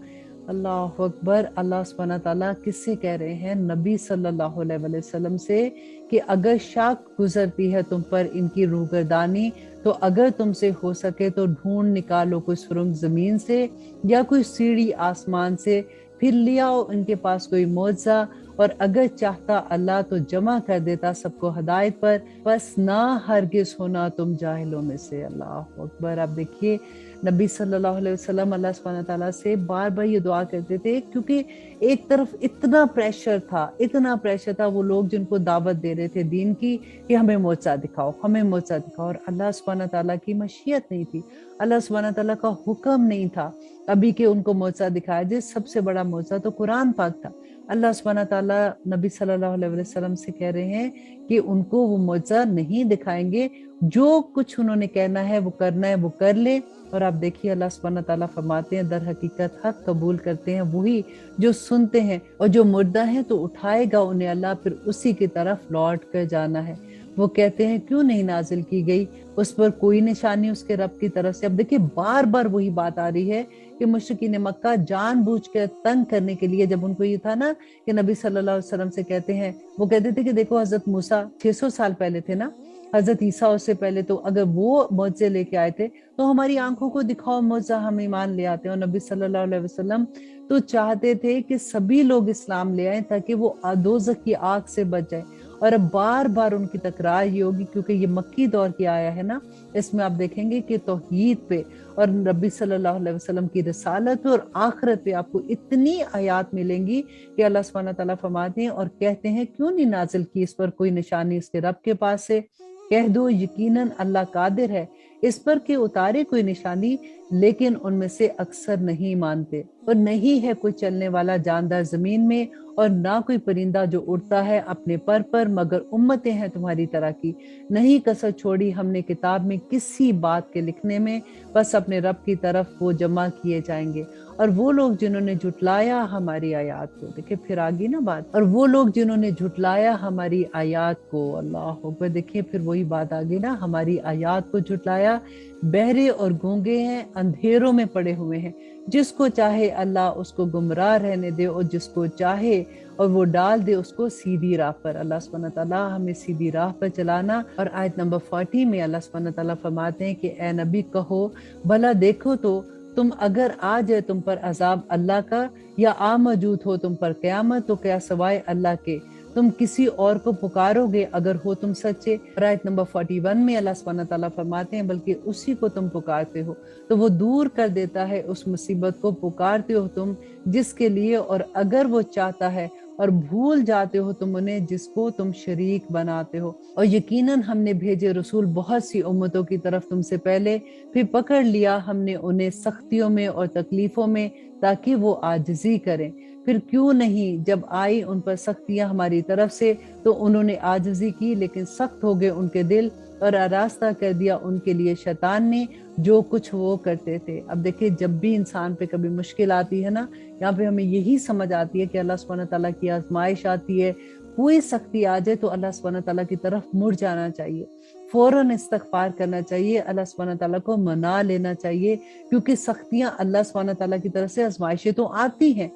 अल्लाह अकबर। अल्लाह सुब्हानहू तआला किससे कह रहे हैं? नबी सल्लल्लाहु अलैहि वसल्लम से, कि अगर शक गुजरती है तुम पर इनकी रूहगर्दानी, तो अगर तुमसे हो सके तो ढूंढ निकालो कोई सुरंग जमीन से या कोई सीढ़ी आसमान से, फिर ले आओ इनके पास कोई मौजज़ा, और अगर चाहता अल्लाह तो जमा कर देता सबको हिदायत पर, बस ना हरगिज होना तुम जाहिलों में से। अल्लाह अकबर। आप देखिए नबी सल्लल्लाहु अलैहि वसल्लम अल्लाह सुब्हानहू तआला से बार बार ये दुआ करते थे, क्योंकि एक तरफ इतना प्रेशर था वो लोग जिनको दावत दे रहे थे दीन की कि हमें मौजज़ा दिखाओ, हमें मौजज़ा दिखाओ, और अल्लाह सुब्हानहू तआला की मशीयत नहीं थी, अल्लाह सुब्हानहू तआला का हुक्म नहीं था अभी के उनको मौजज़ा दिखाया जाए। सबसे बड़ा मौजज़ा तो कुरान पाक था। अल्लाह सुब्हानहू तआला नबी सल्लल्लाहु अलैहि वसल्लम से कह रहे हैं कि उनको वो मौजज़ा नहीं दिखाएंगे, जो कुछ उन्होंने कहना है वो करना है वो कर ले। और आप देखिए अल्लाह सुब्हानहू तआला फरमाते हैं, दर हकीकत हक कबूल करते हैं वही जो सुनते हैं, और जो मुर्दा है तो उठाएगा उन्हें अल्लाह, फिर उसी की तरफ लौट कर जाना है। वो कहते हैं क्यों नहीं नाजिल की गई उस पर कोई निशानी उसके रब की तरफ से। अब देखिए बार बार वही बात आ रही है कि मुश्रिकीन मक्का जानबूझकर तंग करने के लिए, जब उनको ये था ना कि नबी सल्लल्लाहु अलैहि वसल्लम से कहते हैं, वो कहते थे कि देखो हजरत मूसा 600 साल पहले थे ना, हजरत ईसा उससे पहले, तो अगर वो मौजज़े लेके आए थे तो हमारी आंखों को दिखाओ मौजज़ा, हम ईमान ले आते हैं। और नबी सल्लल्लाहु अलैहि वसल्लम तो चाहते थे कि सभी लोग इस्लाम ले आए ताकि वो दोज़ख की आग से बच जाए। और अब बार बार उनकी तकरार ये होगी, क्योंकि ये मक्की दौर की आया है ना, इसमें आप देखेंगे कि तौहीद पे और नबी सल्लल्लाहु अलैहि वसल्लम की रिसालत और आखिरत पे आपको इतनी आयात मिलेंगी कि अल्लाह सुब्हानहू तआला फरमाते हैं और कहते हैं क्यों नहीं नाजिल की इस पर कोई निशानी इसके रब के पास से। कह दो यकीनन अल्लाह कादिर है इस पर कि उतारे कोई निशानी, लेकिन उनमें से अक्सर नहीं मानते। और नहीं है कोई चलने वाला जानदार जमीन में, और ना कोई परिंदा जो उड़ता है अपने पर मगर उम्मतें हैं तुम्हारी तरह की। नहीं कसर छोड़ी हमने किताब में किसी बात के लिखने में, बस अपने रब की तरफ वो जमा किए जाएंगे। और वो लोग जिन्होंने झुटलाया हमारी आयात को, देखिए फिर आगे ना बात, और वो लोग जिन्होंने झुटलाया हमारी आयात को, अल्लाह अकबर, देखिए फिर वही बात आगे ना, हमारी आयात को झुटलाया, बहरे और गूंगे हैं, अंधेरों में पड़े हुए हैं। जिसको चाहे अल्लाह उसको गुमराह रहने दे, और जिसको चाहे और वो डाल दे उसको सीधी राह पर। अल्लाह सुब्हानहू तआला हमें सीधी राह पर चलाना। और आयत नंबर 40 में अल्लाह सुब्हानहू तआला फरमाते हैं कि ए नबी कहो, भला देखो तो तुम अगर आ जाए तुम पर अजाब अल्लाह का, या आ मौजूद हो तुम पर क़यामत, तो क्या सवाए अल्लाह के तुम किसी और को पुकारोगे अगर हो तुम सच्चे। आयत नंबर 41 में अल्लाह सुब्हानहू तआला फरमाते हैं बल्कि उसी को तुम पुकारते हो तो वो दूर कर देता है उस मुसीबत को पुकारते हो तुम जिसके लिए, और अगर वो चाहता है اور بھول جاتے ہو تم انہیں جس کو تم شریک بناتے ہو۔ اور یقیناً ہم نے بھیجے رسول بہت سی امتوں کی طرف تم سے پہلے، پھر پکڑ لیا ہم نے انہیں سختیوں میں اور تکلیفوں میں تاکہ وہ عاجزی کریں۔ پھر کیوں نہیں جب آئی ان پر سختیاں ہماری طرف سے تو انہوں نے عاجزی کی، لیکن سخت ہو گئے ان کے دل اور آراستہ کر دیا ان کے لیے شیطان نے جو کچھ وہ کرتے تھے۔ اب دیکھیں جب بھی انسان پہ کبھی مشکل آتی ہے نا، یہاں پہ ہمیں یہی سمجھ آتی ہے کہ اللہ سبحانہ تعالیٰ کی آزمائش آتی ہے، کوئی سختی آ جائے تو اللہ سبحانہ تعالیٰ کی طرف مڑ جانا چاہیے، فوراً استغفار کرنا چاہیے، اللہ سبحانہ تعالیٰ کو منا لینا چاہیے، کیونکہ سختیاں اللہ سبحانہ تعالیٰ کی طرف سے آزمائشیں تو آتی ہیں۔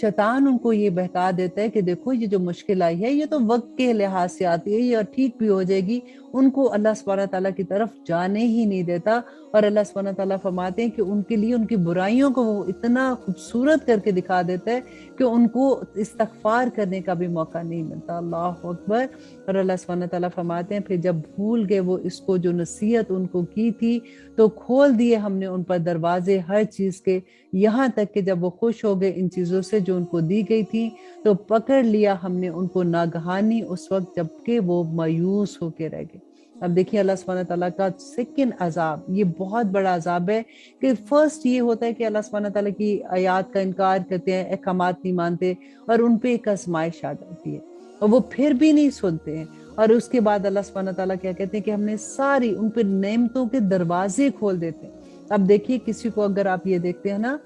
شیطان ان کو یہ بہکا دیتا ہے کہ دیکھو یہ جو مشکل آئی ہے یہ تو وقت کے لحاظ سے آتی ہے، یہ ٹھیک بھی ہو جائے گی، ان کو اللہ سبحانہ تعالیٰ کی طرف جانے ہی نہیں دیتا۔ اور اللہ سبحانہ تعالیٰ فرماتے ہیں کہ ان کے لیے ان کی برائیوں کو وہ اتنا خوبصورت کر کے دکھا دیتا ہے کہ ان کو استغفار کرنے کا بھی موقع نہیں ملتا۔ اللہ اکبر۔ اور اللہ سبحانہ تعالیٰ فرماتے ہیں پھر جب بھول گئے وہ اس کو جو نصیحت ان کو کی تھی تو کھول دیے ہم نے ان پر دروازے ہر چیز کے، یہاں تک کہ جب وہ خوش ہو گئے ان چیزوں سے جو ان کو دی گئی تھی تو پکڑ لیا ہم نے ان کو ناگہانی اس وقت جبکہ وہ مایوس ہو کے رہ گئے۔ اب دیکھیے اللہ سبحانہ تعالیٰ کا سیکنڈ عذاب، یہ بہت بڑا عذاب ہے کہ فرسٹ یہ ہوتا ہے کہ اللہ سبحانہ تعالیٰ کی آیات کا انکار کرتے ہیں، احکامات نہیں مانتے اور ان پہ ایک آزمائش آ جاتی ہے اور وہ پھر بھی نہیں سنتے ہیں، اور اس کے بعد اللہ سبحانہ تعالیٰ کیا کہتے ہیں کہ ہم نے ساری ان پہ نعمتوں کے دروازے کھول دیتے ہیں۔ اب دیکھیے کسی کو اگر آپ یہ دیکھتے ہیں نا،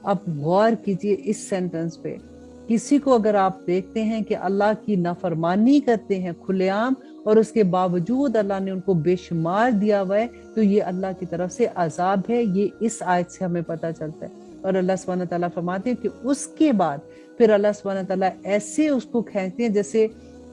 آپ غور کیجئے اس سینٹنس پہ، کسی کو اگر آپ دیکھتے ہیں کہ اللہ کی نافرمانی کرتے ہیں کھلے عام اور اس کے باوجود اللہ نے ان کو بے شمار دیا ہوا ہے، تو یہ اللہ کی طرف سے عذاب ہے، یہ اس آیت سے ہمیں پتہ چلتا ہے۔ اور اللہ سبحانہ تعالیٰ فرماتے ہیں کہ اس کے بعد پھر اللہ سبحانہ تعالیٰ ایسے اس کو کھینچتے ہیں، جیسے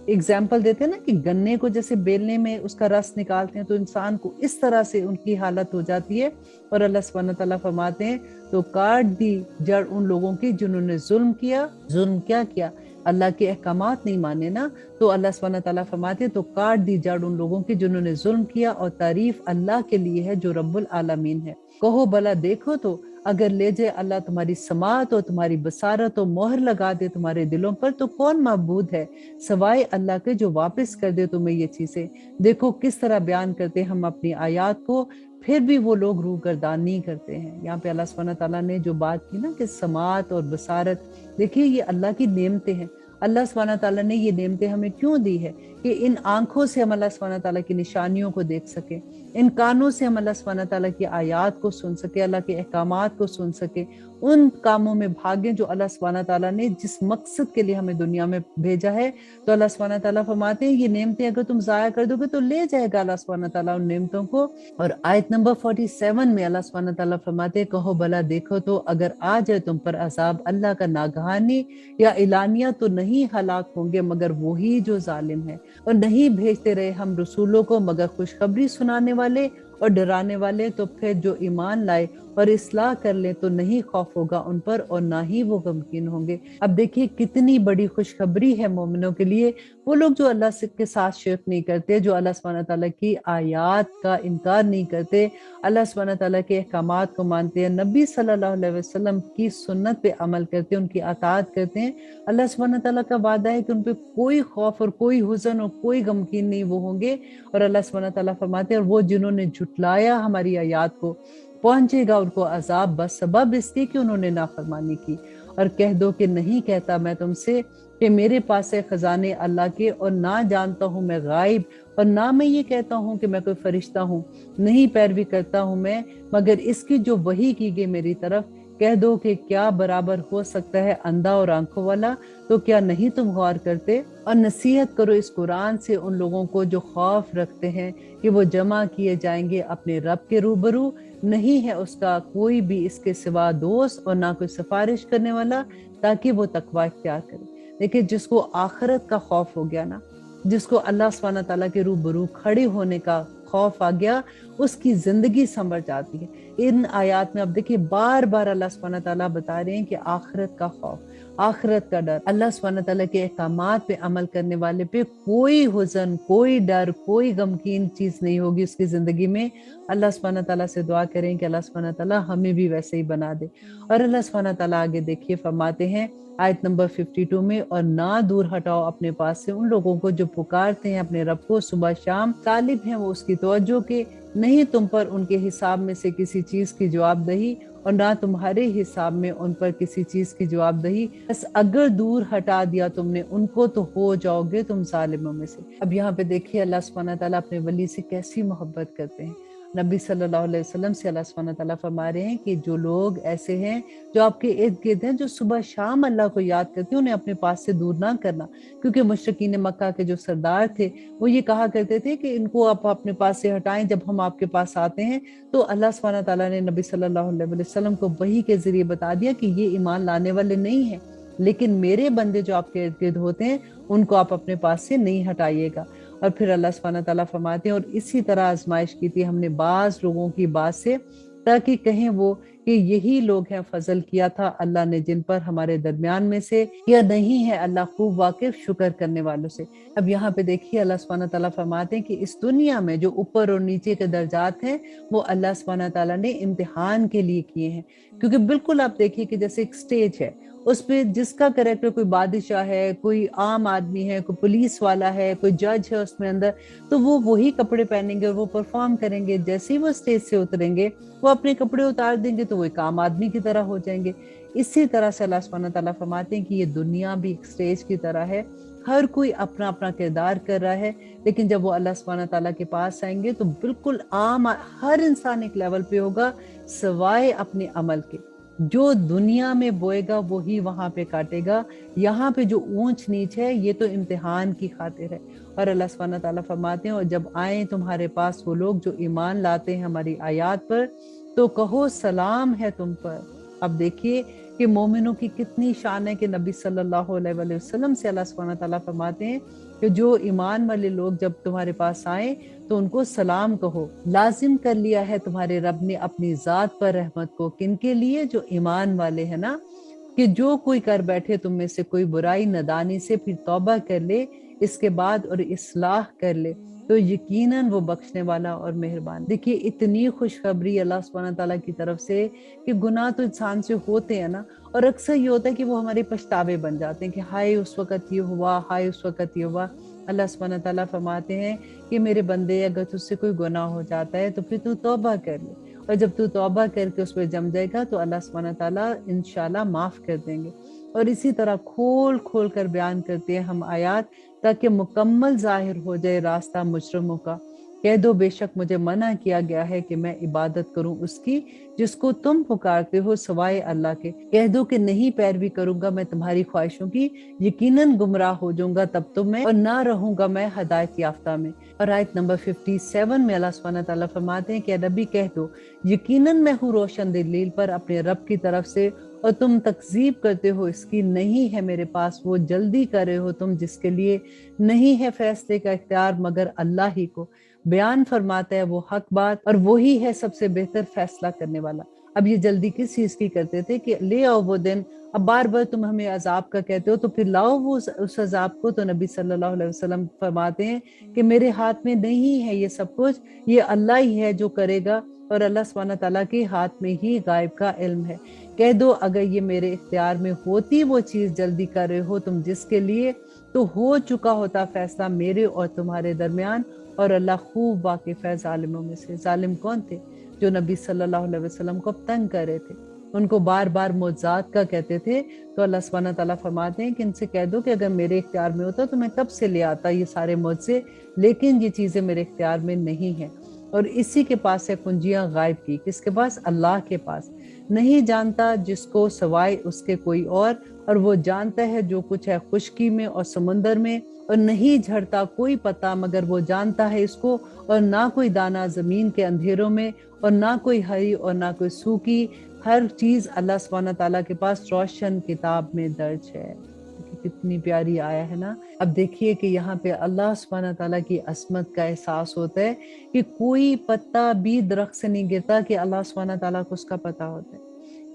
اگزامپل دیتے ہیں نا کہ گنے کو جیسے بیلنے میں اس کا رس نکالتے ہیں تو انسان کو اس طرح سے ان کی حالت ہو جاتی ہے۔ اور اللہ سبحانہ تعالیٰ فرماتے ہیں تو کاٹ دی جڑ ان لوگوں کی جنہوں نے ظلم کیا۔ ظلم کیا کیا؟ اللہ کے احکامات نہیں مانے نا، تو اللہ سبحانہ تعالیٰ فرماتے ہیں تو کاٹ دی جڑ ان لوگوں کی جنہوں نے ظلم کیا، اور تعریف اللہ کے لیے ہے جو رب العالمین ہے۔ کہو بھلا دیکھو تو اگر لے جائے اللہ تمہاری سماعت اور تمہاری بصارت اور مہر لگا دے تمہارے دلوں پر تو کون معبود ہے سوائے اللہ کے جو واپس کر دے تمہیں یہ چیزیں۔ دیکھو کس طرح بیان کرتے ہم اپنی آیات کو، پھر بھی وہ لوگ روگردانی کرتے ہیں۔ یہاں پہ اللہ سبحانہ تعالیٰ نے جو بات کی نا کہ سماعت اور بصارت، دیکھیے یہ اللہ کی نعمتیں ہیں۔ اللہ سبحانہ تعالیٰ نے یہ نعمتیں ہمیں کیوں دی ہے کہ ان آنکھوں سے ہم اللہ سبحانہ تعالیٰ کی نشانیوں کو دیکھ سکیں، ان کانوں سے ہم اللہ سبحانہ تعالیٰ کی آیات کو سن سکیں، اللہ کے احکامات کو سن سکیں، ان کاموں میں بھاگیں جو اللہ سبحانہ تعالیٰ نے جس مقصد کے لیے ہمیں دنیا میں بھیجا ہے۔ تو اللہ سبحانہ تعالیٰ فرماتے ہیں یہ نعمتیں اگر تم ضائع کر دو گے تو لے جائے گا اللہ سبحانہ تعالیٰ ان نعمتوں کو۔ اور آیت نمبر 47 میں اللہ سبحانہ تعالیٰ فرماتے ہیں کہو بھلا دیکھو تو اگر آ جائے تم پر عذاب اللہ کا ناگہانی یا اعلانیہ تو نہیں ہلاک ہوں گے مگر وہی جو ظالم ہے، اور نہیں بھیجتے رہے ہم رسولوں کو مگر خوشخبری سنانے والے اور ڈرانے والے، تو پھر جو ایمان لائے اور اصلاح کر لیں تو نہیں خوف ہوگا ان پر اور نہ ہی وہ غمگین ہوں گے۔ اب دیکھیے کتنی بڑی خوشخبری ہے مومنوں کے لیے، وہ لوگ جو اللہ کے ساتھ شرک نہیں کرتے، جو اللہ سبحانہ تعالیٰ کی آیات کا انکار نہیں کرتے، اللہ سبحانہ تعالیٰ کے احکامات کو مانتے ہیں، نبی صلی اللہ علیہ وسلم کی سنت پہ عمل کرتے ہیں، ان کی اطاعت کرتے ہیں۔ اللہ سبحانہ تعالیٰ کا وعدہ ہے کہ ان پہ کوئی خوف اور کوئی حزن اور کوئی غمگین نہیں وہ ہوں گے۔ اور اللہ سبحانہ تعالیٰ فرماتے ہیں اور وہ جنہوں نے جھٹلایا ہماری آیات کو پہنچے گا ان کو عذاب بس سبب اس کے کہ انہوں نے نافرمانی کی۔ اور کہہ دو کہ نہیں کہتا میں تم سے کہ میرے پاس ہے خزانے اللہ کے، اور نہ جانتا ہوں میں غائب، اور نہ میں یہ کہتا ہوں کہ میں کوئی فرشتہ ہوں، نہیں پیروی کرتا ہوں میں مگر اس کی جو وحی کی گئی میری طرف۔ کہہ دو کہ کیا برابر ہو سکتا ہے اندھا اور آنکھوں والا، تو کیا نہیں تم غور کرتے؟ اور نصیحت کرو اس قرآن سے ان لوگوں کو جو خوف رکھتے ہیں کہ وہ جمع کیے جائیں گے اپنے رب کے روبرو، نہیں ہے اس کا کوئی بھی اس کے سوا دوست اور نہ کوئی سفارش کرنے والا، تاکہ وہ تقوی اختیار کرے۔ لیکن جس کو آخرت کا خوف ہو گیا نا، جس کو اللہ سبحانہ تعالیٰ کے روبرو کھڑے ہونے کا خوف آ گیا، اس کی زندگی سنور جاتی ہے۔ इन आयत में अब देखिए बार बार अल्लाह सुब्हानहू व तआला बता रहे हैं कि आखिरत का खौफ, आखिरत का डर, अल्लाह सुब्हानहू व तआला के अहकामात पे अमल करने वाले पे कोई हुज़न, कोई डर, कोई गमगीन चीज नहीं होगी उसकी जिंदगी में। अल्लाह सुब्हानहू व तआला से दुआ करें कि अल्लाह सुब्हानहू व तआला हमें भी वैसे ही बना दे। और अल्लाह सुब्हानहू व तआला आगे देखिए फरमाते हैं आयत नंबर 52 में, और ना दूर हटाओ अपने पास से उन लोगों को जो पुकारते हैं अपने रब को सुबह शाम, तालिब हैं वो उसकी तवज्जो के, नहीं तुम पर उनके हिसाब में से किसी चीज की जवाबदही और ना तुम्हारे हिसाब में उन पर किसी चीज की जवाबदही, बस अगर दूर हटा दिया तुमने उनको तो हो जाओगे तुम जालिमों में से। अब यहाँ पे देखिए अल्लाह सुब्हानहू व तआला अपने वली से कैसी मोहब्बत करते हैं। नबी सल्लल्लाहु अलैहि वसल्लम से अल्लाह सुब्हानहू व तआला फरमा रहे हैं कि जो लोग ऐसे हैं जो आपके इर्द गिर्द हैं, जो सुबह शाम अल्लाह को याद करते हैं, उन्हें अपने पास से दूर ना करना। क्योंकि मुशरिकीन मक्का के जो सरदार थे वो ये कहा करते थे कि इनको आप अपने पास से हटाएं, जब हम आपके पास आते हैं तो अल्लाह सुब्हानहू व तआला ने नबी सल्लल्लाहु अलैहि वसल्लम को वही के जरिए बता दिया कि ये ईमान लाने वाले नहीं है, लेकिन मेरे बंदे जो आपके इर्द गिर्द होते हैं उनको आप अपने पास से नहीं हटाइएगा। और फिर अल्लाह सुब्हानहू व तआला फरमाते हैं, और इसी तरह आजमाइश की थी हमने बाज लोगों की बात से, ताकि कहें वो कि यही लोग हैं फजल किया था अल्लाह ने जिन पर हमारे दरमियान में से, या नहीं है अल्लाह खूब वाकिफ शुक्र करने वालों से। अब यहाँ पे देखिए अल्लाह सुब्हानहू व तआला फरमाते हैं कि इस दुनिया में जो ऊपर और नीचे के दर्जात हैं वो अल्लाह सुब्हानहू व तआला ने इम्तिहान के लिए किए हैं। क्योंकि बिल्कुल आप देखिए कि जैसे एक स्टेज है, उस पे जिसका कैरेक्टर कोई बादशाह है, कोई आम आदमी है, कोई पुलिस वाला है, कोई जज है उसमें अंदर, तो वो वही कपड़े पहनेंगे और वो परफॉर्म करेंगे। जैसे ही वो स्टेज से उतरेंगे वो अपने कपड़े उतार देंगे तो वो एक आम आदमी की तरह हो जाएंगे। इसी तरह से अल्लाह सुब्हानहू व तआला फरमाते हैं कि ये दुनिया भी एक स्टेज की तरह है, हर कोई अपना अपना किरदार कर रहा है, लेकिन जब वो अल्लाह सुब्हानहू व तआला के पास आएंगे तो बिल्कुल आम हर इंसान एक लेवल पे होगा, सवाए अपने अमल के। जो दुनिया में बोएगा वही वहां पे काटेगा। यहाँ पे जो ऊंच नीच है ये तो इम्तिहान की खातिर है। और अल्लाह सुब्हानहू व तआला फरमाते हैं, और जब आए तुम्हारे पास वो लोग जो ईमान लाते हैं हमारी आयात पर, तो कहो सलाम है तुम पर। अब देखिए कि मोमिनों की कितनी शान है कि नबी सल्लल्लाहु अलैहि वसल्लम से अल्लाह सुब्हानहू व तआला फरमाते हैं कि जो ईमान वाले लोग जब तुम्हारे पास आए तो उनको सलाम कहो। लाजिम कर लिया है तुम्हारे रब ने अपनी जात पर रहमत को, किनके लिए? जो ईमान वाले हैं ना, कि जो कोई कर बैठे तुम में से कोई बुराई नदानी से, फिर तौबा कर ले इसके बाद और इस्लाह कर ले, तो यकीनन वो बख्शने वाला और मेहरबान। देखिए इतनी खुशखबरी अल्लाह सुब्हानहू व तआला की तरफ से कि गुनाह तो इंसान से होते हैं ना, और अक्सर ये होता है कि वो हमारे पछतावे बन जाते हैं कि हाय उस वक़्त ये हुआ, हाय उस वक़्त ये हुआ। अल्लाह सुब्हानहू व तआला फरमाते हैं कि मेरे बंदे अगर तुझसे कोई गुनाह हो जाता है तो फिर तू तौबा कर ले, और जब तू तौबा करके उस पर जम जाएगा तो अल्लाह सुब्हानहू व तआला इंशाल्लाह माफ कर देंगे। और इसी तरह खोल खोल कर बयान करते हैं हम आयात, ताकि मुकम्मल जाहिर हो जाए रास्ता मुजरिमों का। कह दो बेशक मुझे मना किया गया है कि मैं इबादत करूं उसकी जिसको तुम पुकारते हो सवाए अल्लाह के। कह दो कि नहीं पैरवी करूंगा मैं तुम्हारी ख्वाहिशों की, यकीनन गुमराह हो जाऊंगा तब तो मैं, और ना रहूंगा मैं हदायत याफ्ता में। और आयत नंबर 57 में अल्लाह सुब्हानहू व तआला फरमाते हैं कि नबी कह दो यकीनन मैं हूँ रोशन दलील पर अपने रब की तरफ से, और तुम तकजीब करते हो इसकी, नहीं है मेरे पास वो, जल्दी कर रहे हो तुम जिसके लिए नहीं है फैसले का इख्तियार मगर अल्लाह ही को। बयान फरमाता है वो हक बात, और वही है सबसे बेहतर फैसला करने वाला। अब ये जल्दी किस चीज की करते थे कि ले आओ वो दिन, अब बार बार तुम हमें अजाब का कहते हो तो फिर लाओ वो उस अजाब को। तो नबी सल्लल्लाहु अलैहि वसल्लम फरमाते हैं कि मेरे हाथ में नहीं है ये सब कुछ, ये अल्लाह ही है जो करेगा, और अल्लाह सुब्हानहू व तआला के हाथ में ही गायब का इल्म है। कह दो अगर ये मेरे इख्तियार में होती वो चीज जल्दी कर रहे हो तुम जिसके लिए, तो हो चुका होता फैसला मेरे और तुम्हारे दरमियान, और अल्लाह खूब वाकिफ है जालिमों में से। जालिम कौन थे? जो नबी सल्लल्लाहु अलैहि वसल्लम को तंग कर रहे थे, उनको बार बार मौजात का कहते थे। तो अल्लाह सुब्हानहू व तआला फरमाते हैं कि इनसे कह दो कि अगर मेरे इख्तियार में होता तो मैं कब से ले आता ये सारे मुझसे, लेकिन ये चीजें मेरे इख्तियार में नहीं है। और इसी के पास है कुंजियां गायब की, किसके पास? अल्लाह के पास। नहीं जानता जिसको सवाए उसके कोई और वो जानता है जो कुछ है खुशकी में और समुंदर में, और नहीं झड़ता कोई पता मगर वो जानता है इसको, और ना कोई दाना जमीन के अंधेरों में, और ना कोई हरी और ना कोई सूखी, हर चीज अल्लाह सुब्हानहू व तआला के पास रोशन किताब में दर्ज है। कितनी प्यारी आया है ना। अब देखिए कि यहाँ पे अल्लाह सुब्हानहू तआला की असमत का एहसास होता है कि कोई पत्ता भी दरख्त से नहीं गिरता कि अल्लाह सुब्हानहू तआला को उसका पता होता है।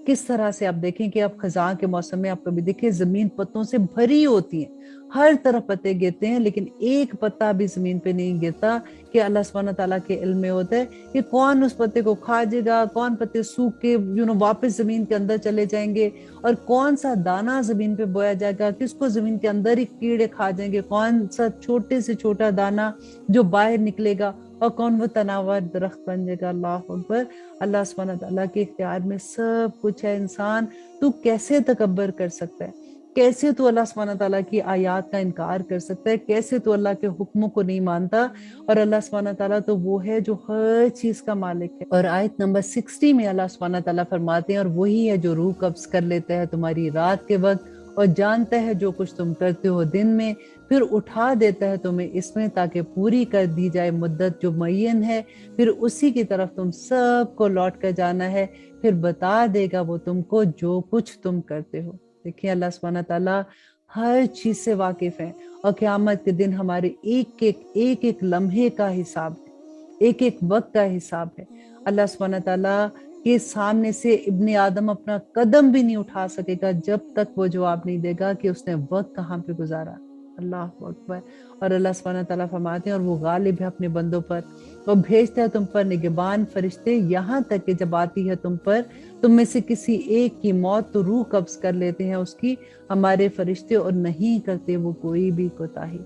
किस तरह से आप देखें कि आप खज़ां के मौसम में आप कभी देखिए ज़मीन पत्तों से भरी होती है, हर तरफ पत्ते गिरते हैं, लेकिन एक पत्ता भी ज़मीन पे नहीं गिरता कि अल्लाह सुब्हानहू तआला के इल्म में होता है कि कौन उस पत्ते को खा जाएगा, कौन पत्ते सूख के वापस ज़मीन के अंदर चले जाएंगे, और कौन सा दाना ज़मीन पे बोया जाएगा, किसको ज़मीन के अंदर ही कीड़े खा जाएंगे, कौन सा छोटे से छोटा दाना जो बाहर निकलेगा, और कौन वो तनावर दरख्त बन जाएगा। अल्लाह अकबर। अल्लाह सुब्हानहू तआला के इख्तियार में सब कुछ है। इंसान तू कैसे तकब्बर कर सकता है, कैसे तू अल्लाह सुब्हानहू तआला की आयत का इनकार कर सकता है, कैसे तू अल्लाह के हुक्मों को नहीं मानता। और अल्लाह सुब्हानहू तआला तो वो है जो हर चीज का मालिक है। और आयत नंबर 60 में अल्लाह सुब्हानहू तआला फरमाते हैं, और वही है जो रूह कब्ज कर लेता है तुम्हारी रात के वक्त और जानता है जो कुछ तुम करते हो दिन में, फिर उठा देता है तुम्हें इसमें ताकि पूरी कर दी जाए मुद्दत जो मुअय्यन है, फिर उसी की तरफ तुम सबको लौट कर जाना है, फिर बता देगा वो तुमको जो कुछ तुम करते हो। देखिए अल्लाह सुब्हानहू तआला हर चीज से वाकिफ है, और क़यामत के दिन हमारे एक एक लम्हे का हिसाब है, एक एक वक्त का हिसाब है। अल्लाह सुब्हानहू तआला के सामने से इब्ने आदम अपना कदम भी नहीं उठा सकेगा जब तक वो जवाब नहीं देगा कि उसने वक्त कहाँ पे गुजारा। अल्लाह अकबर। और अल्लाह सुब्हानहू तआला फरमाते हैं, और वो गालिब है अपने बंदों पर, वो भेजता है तुम पर निगहबान फरिश्ते, यहाँ तक कि जब आती है तुम पर तुम में से किसी एक की मौत तो रूह कब्ज कर लेते हैं उसकी हमारे फरिश्ते, और नहीं करते वो कोई भी कोताही।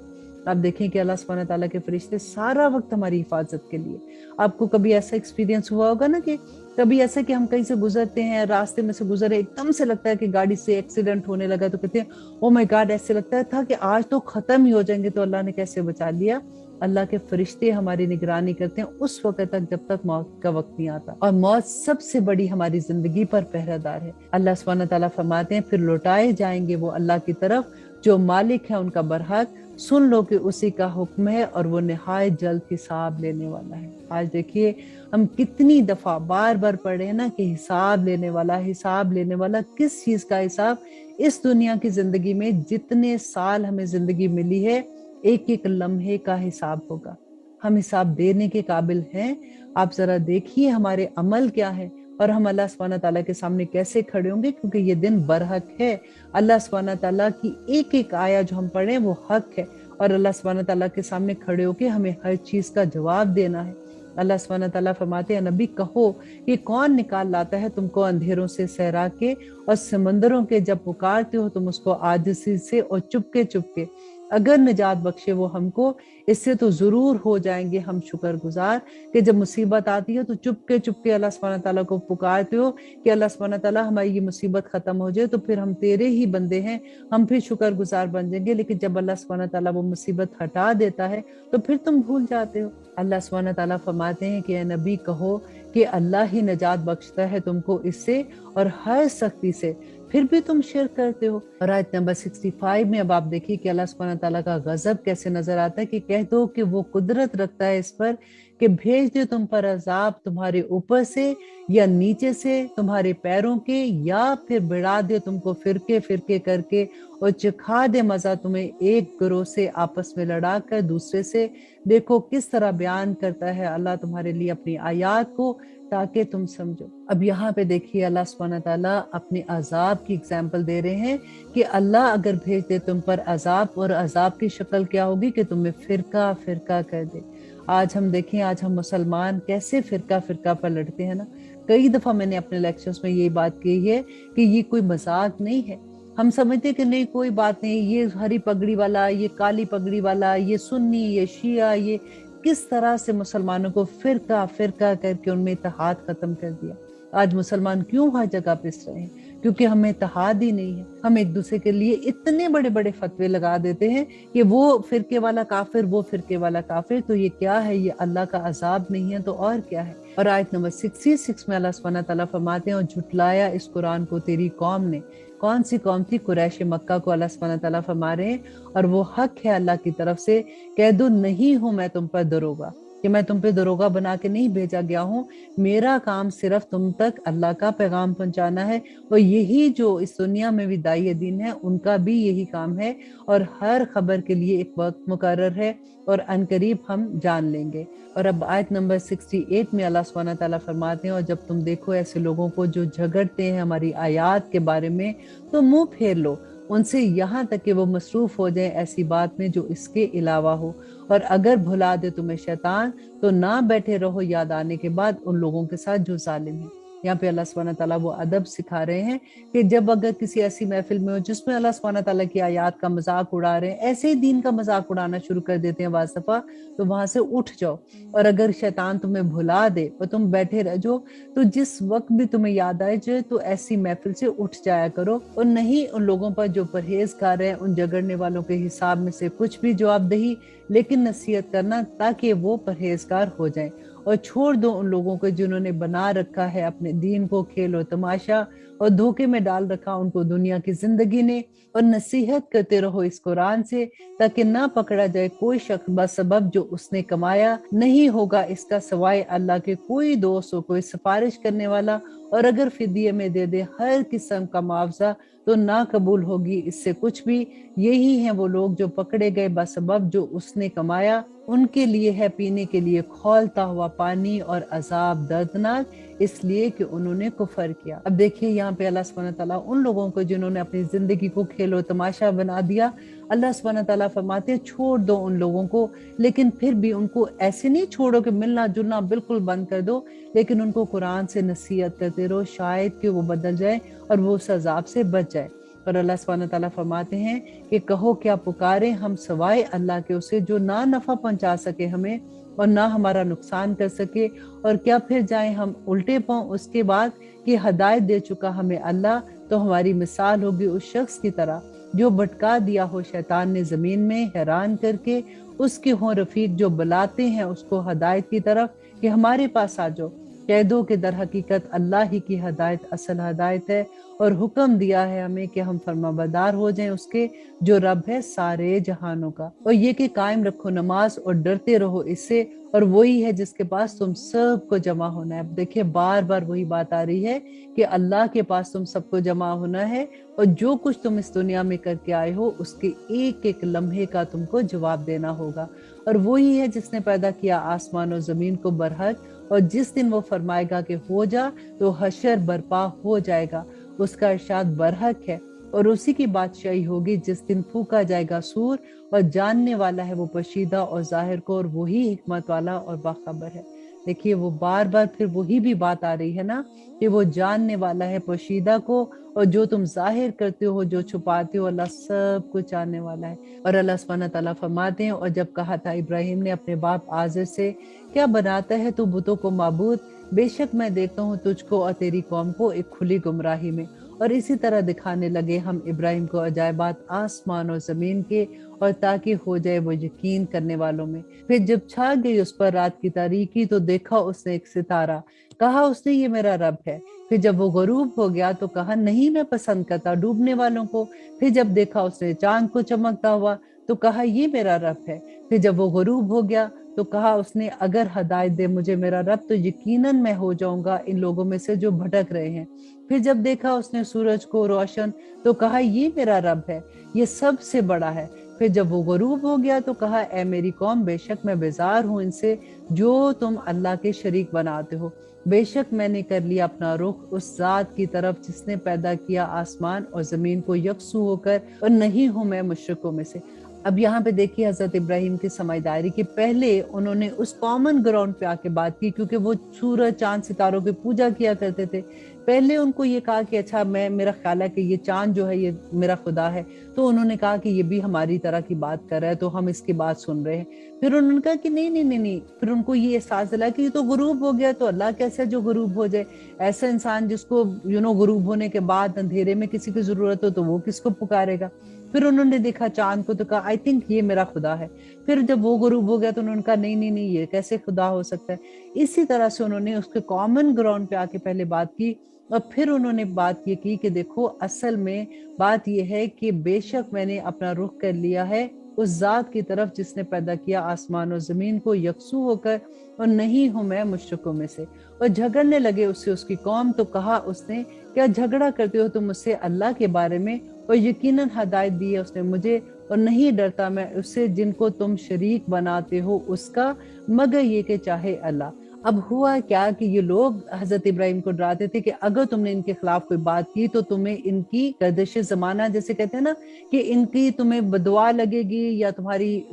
आप देखें कि अल्लाह सुब्हानहू तआला के फरिश्ते सारा वक्त हमारी हिफाजत के लिए। आपको कभी ऐसा एक्सपीरियंस हुआ होगा ना कि कभी ऐसा कि हम कहीं से गुजरते हैं, रास्ते में से गुजरे, एकदम से लगता है कि गाड़ी से एक्सीडेंट होने लगा, तो कहते हैं ओ माय गॉड, ऐसे लगता था कि आज तो खत्म ही हो जाएंगे, तो अल्लाह ने कैसे बचा लिया। अल्लाह के फरिश्ते हमारी निगरानी करते हैं उस वक्त तक जब तक मौत का वक्त नहीं आता, और मौत सबसे बड़ी हमारी जिंदगी पर पहरेदार है। अल्लाह सुब्हानहू तआला फरमाते हैं, फिर लौटाए जाएंगे वो अल्लाह की तरफ जो मालिक है उनका बरहक, सुन लो कि उसी का हुक्म है और वो निहायत जल्द हिसाब लेने वाला है। आज देखिए हम कितनी दफा बार बार पढ़े हैं ना कि हिसाब लेने वाला, हिसाब लेने वाला। किस चीज का हिसाब? इस दुनिया की जिंदगी में जितने साल हमें जिंदगी मिली है, एक एक लम्हे का हिसाब होगा। हम हिसाब देने के काबिल हैं? आप जरा देखिए हमारे अमल क्या है, और हम अल्लाह सुब्हानहू तआला के सामने कैसे खड़े होंगे, क्योंकि ये दिन बरहक है। अल्लाह सुब्हानहू तआला की एक एक आया जो हम पढ़े वो हक है, और अल्लाह सुब्हानहू तआला के सामने खड़े होके हमें हर चीज का जवाब देना है। अल्लाह सुब्हानहू तआला फरमाते हैं, नबी कहो कि कौन निकाल लाता है तुमको अंधेरों से सहरा के, और समंदरों के जब पुकारते हो तुम उसको आजिज़ी से और चुपके चुपके, अगर निजात बख्शे वो हमको, इससे तो जरूर हो जाएंगे हम शुक्रगुजार कि जब मुसीबत आती है तो चुपके चुपके अल्लाह सुब्हानहू तआला को पुकारते हो कि अल्लाह सुब्हानहू तआला हमारी ये मुसीबत खत्म हो जाए, तो फिर हम तेरे ही बंदे हैं, हम फिर शुक्रगुजार बन जाएंगे। लेकिन जब अल्लाह सुब्हानहू तआला वो मुसीबत हटा देता है तो फिर तुम भूल जाते हो। अल्लाह सुब्हानहू तआला फरमाते हैं कि ए नबी कहो कि अल्लाह ही निजात बख्शता है तुमको इससे और हर सख्ती से, फिर भी तुम शिर्क करते हो। और आयत नंबर 65 में अब आप देखिए कि अल्लाह सुब्हानहू तआला का गजब कैसे नजर आता है कि कह दो कि वो कुदरत रखता है इस पर कि भेज दे तुम पर अजाब तुम्हारे ऊपर से या नीचे से तुम्हारे पैरों के, या फिर बिड़ा दे तुमको फिरके फिरके करके और चिखा दे मजा तुम्हें एक गिरोह से आपस में लड़ा कर दूसरे से। देखो किस तरह बयान करता है अल्लाह तुम्हारे लिए अपनी आयात को ताकि तुम समझो। अब यहाँ पे देखिए अल्लाह सुब्हानहू तआला अपने अजाब की एग्जाम्पल दे रहे हैं कि अल्लाह अगर भेज दे तुम पर अजाब, और अजाब की शक्ल क्या होगी कि तुम्हें फिरका फिरका कर दे। आज हम देखें, आज हम मुसलमान कैसे फिरका फिरका पर लड़ते हैं ना। कई दफा मैंने अपने लेक्चर्स में ये बात कही है कि ये कोई मजाक नहीं है। हम समझते कि नहीं कोई बात नहीं, ये हरी पगड़ी वाला, ये काली पगड़ी वाला, ये सुन्नी, ये शिया, ये किस तरह से मुसलमानों को फिरका फिरका करके उनमें इत्तेहाद खत्म कर दिया। आज मुसलमान क्यों हर जगह पिस रहे हैं? क्योंकि हमें इत्तेहाद ही नहीं है। हम एक दूसरे के लिए इतने बड़े बड़े फतवे लगा देते हैं कि वो फिरके वाला काफिर, वो फिरके वाला काफिर। तो ये क्या है? ये अल्लाह का अजाब नहीं है तो और क्या है? और आयत नंबर 66 में अल्लाह सुब्हानहू तआला फरमाते हैं, और झुटलाया इस कुरान को तेरी कौम ने। कौन सी कौम थी? कुरैश मक्का को अल्लाह सुब्हानहू तआला फरमा रहे हैं, और वो हक है अल्लाह की तरफ से, कह दो नहीं हूं मैं तुम पर दरोगा। کہ मैं तुम पे दरोगा बना के नहीं भेजा गया हूँ, मेरा काम सिर्फ तुम तक अल्लाह का पैगाम पहुंचाना है। और यही जो इस दुनिया में भी दाई दीन है, उनका भी यही काम है। और हर खबर के लिए एक वक्त मुकर्रर है और अनकरीब हम जान लेंगे। और अब आयत नंबर 68 में अल्लाह सुब्हानहू तआला फरमाते हैं, और जब तुम देखो ऐसे लोगों को जो झगड़ते हैं हमारी आयात के बारे में, तो मुंह फेर लो उनसे, यहाँ तक कि वो मसरूफ हो जाए ऐसी बात में जो इसके अलावा हो। और अगर भुला दे तुम्हें शैतान, तो ना बैठे रहो याद आने के बाद उन लोगों के साथ जो जालिम है। यहाँ पे अल्लाह सुब्हानहू तआला वो अदब सिखा रहे हैं कि जब अगर किसी ऐसी महफिल में हो जिसमें अल्लाह सुब्हानहू तआला की आयात का मजाक उड़ा रहे हैं, ऐसे ही दीन का मजाक उड़ाना शुरू कर देते हैं वास दफा, तो वहां से उठ जाओ। और अगर शैतान तुम्हें भुला दे और तुम बैठे रह जाओ, तो जिस वक्त भी तुम्हें याद आए जाए तो ऐसी महफिल से उठ जाया करो। और नहीं उन लोगों पर जो परहेजगार हैं, उन झगड़ने वालों के हिसाब में से कुछ भी जवाबदेही, लेकिन नसीहत करना ताकि वो परहेजगार हो जाएं। और छोड़ दो उन लोगों को जिन्होंने बना रखा है अपने दीन को खेल और तमाशा, और धोखे में डाल रखा उनको दुनिया की जिंदगी ने। और नसीहत करते रहो इस कुरान से, ताकि ना पकड़ा जाए कोई शख्स बसबब जो उसने कमाया, नहीं होगा इसका सिवाय अल्लाह के कोई दोस्त और कोई सिफारिश करने वाला। और अगर फिदिये में दे दे हर किस्म का मुआवजा, तो ना कबूल होगी इससे कुछ भी। यही हैं वो लोग जो पकड़े गए बसबब जो उसने कमाया, उनके लिए है पीने के लिए खौलता हुआ पानी और अजाब दर्दनाक, इसलिए कि उन्होंने कुफर किया। अब देखिए यहाँ पे अल्लाह सुब्हानहू तआला उन लोगों को जिन्होंने अपनी जिंदगी को खेलो तमाशा बना दिया, अल्लाह सुब्हानहू तआला फरमाते हैं छोड़ दो उन लोगों को, लेकिन फिर भी उनको ऐसे नहीं छोड़ो कि मिलना जुलना बिल्कुल बंद कर दो, लेकिन उनको कुरान से नसीहत करते रहो, शायद कि वो बदल जाए और वो उस अजाब से बच जाए। और अल्लाह सुब्हानहू तआला फरमाते हैं कि कहो क्या पुकारे हम सवाए अल्लाह के उसे, जो ना नफा पहुंचा सके हमें और ना हमारा नुकसान कर सके। और क्या फिर जाएं हम उल्टे पांव उसके बाद कि हदायत दे चुका हमें अल्लाह। तो हमारी मिसाल होगी उस शख्स की तरह जो भटका दिया हो शैतान ने जमीन में हैरान करके, उसके हों रफीक जो बुलाते हैं उसको हदायत की तरफ कि हमारे पास आ जाओ। कह दो कि दर हकीकत अल्लाह ही की हदायत असल हदायत है, और हुक्म दिया है हमें कि हम फरमाबरदार हो जाएं उसके जो रब है सारे जहानों का। और ये कि कायम रखो नमाज और डरते रहो इससे, और वही है जिसके पास तुम सबको जमा होना है। अब देखिए बार बार वही बात आ रही है कि अल्लाह के पास तुम सबको जमा होना है, और जो कुछ तुम इस दुनिया में करके आए हो उसके एक एक लम्हे का तुमको जवाब देना होगा। और वही है जिसने पैदा किया आसमान और जमीन को बरहक, और जिस दिन वो फरमाएगा कि हो जा, तो हशर बर्पा हो जाएगा, उसका इरशाद बरहक है। और उसी की बादशाही होगी जिस दिन फूका जाएगा सूर, और जानने वाला है वो पशीदा और जाहिर को, और वही हिकमत वाला और बाखबर है। देखिए वो बार बार फिर वही भी बात आ रही है ना, कि वो जानने वाला है पशीदा को, और जो तुम जाहिर करते हो जो छुपाते हो अल्लाह सब कुछ जानने वाला है। और अल्लाह सुब्हानहू तआला फरमाते हैं, और जब कहा था इब्राहिम ने अपने बाप आज़र से, क्या बनाता है तू बुतों को माबूद, बेशक मैं देखता हूँ तुझको और तेरी कौम को एक खुली गुमराही में। और इसी तरह दिखाने लगे हम इब्राहिम को अजायबात आसमान और जमीन के, और ताकि हो जाए वो यकीन करने वालों में। फिर जब छा गई उस पर रात की तारीकी, तो देखा उसने एक सितारा, कहा उसने ये मेरा रब है। फिर जब वो गरूब हो गया तो कहा नहीं मैं पसंद करता डूबने वालों को। फिर जब देखा उसने चांद को चमकता हुआ, तो कहा ये मेरा रब है। फिर जब वो गरूब हो गया तो कहा उसने अगर हदायत दे मुझे मेरा रब, तो यकीनन मैं हो जाऊंगा इन लोगों में से जो भटक रहे हैं। फिर जब देखा उसने सूरज को रोशन, तो कहा ये मेरा रब है, ये सबसे बड़ा है। फिर जब वो गरूब हो गया तो कहा ए मेरी कौम, बेशक मैं बेजार हूँ इनसे जो तुम अल्लाह के शरीक बनाते हो। बेशक मैंने कर लिया अपना रुख उस जात की तरफ जिसने पैदा किया आसमान और जमीन को यकसू होकर, और नहीं हूं मैं मुशरिकों में से। अब यहाँ पे देखिए हजरत इब्राहिम की समझदारी के पहले उन्होंने उस कॉमन ग्राउंड पे आके बात की, क्योंकि वो सूरज चांद सितारों की पूजा किया करते थे। पहले उनको ये कहा कि अच्छा मैं मेरा ख्याल है कि ये चांद जो है ये मेरा खुदा है, तो उन्होंने कहा कि ये भी हमारी तरह की बात कर रहा है, तो हम इसकी बात सुन रहे हैं। फिर उन्होंने कहा कि नहीं नहीं नहीं नहीं, फिर उनको ये एहसास दिला कि ये तो गुरूब हो गया, तो अल्लाह कैसे जो गुरूब हो जाए। ऐसा इंसान जिसको गुरूब होने के बाद अंधेरे में किसी की जरूरत हो तो वो किसको पुकारेगा। फिर उन्होंने देखा चांद को तो कहा आई थिंक ये मेरा खुदा है। फिर जब वो गुरूब हो गया तो उन्होंने कहा नहीं नहीं नहीं ये कैसे खुदा हो सकता है। इसी तरह से उन्होंने उसके कॉमन ग्राउंड पे आके पहले बात की, और फिर उन्होंने बात ये की कि देखो असल में बात ये है कि बेशक मैंने अपना रुख कर लिया है اس ذات کی طرف جس نے پیدا کیا آسمان و زمین کو یکسو ہو کر، اور نہیں ہوں میں مشرکوں میں سے۔ اور جھگڑنے لگے اس سے اس کی قوم، تو کہا اس نے، کیا جھگڑا کرتے ہو تم مجھ سے اللہ کے بارے میں؟ اور یقیناً ہدایت دی ہے اس نے مجھے، اور نہیں ڈرتا میں اس سے جن کو تم شریک بناتے ہو اس کا، مگر یہ کہ چاہے اللہ۔ اب ہوا کیا کہ یہ لوگ حضرت ابراہیم کو ڈراتے تھے کہ اگر تم نے ان کے خلاف کوئی بات کی تو تمہیں ان کی گردش زمانہ، جیسے کہتے ہیں نا کہ ان کی تمہیں بدعا لگے گی یا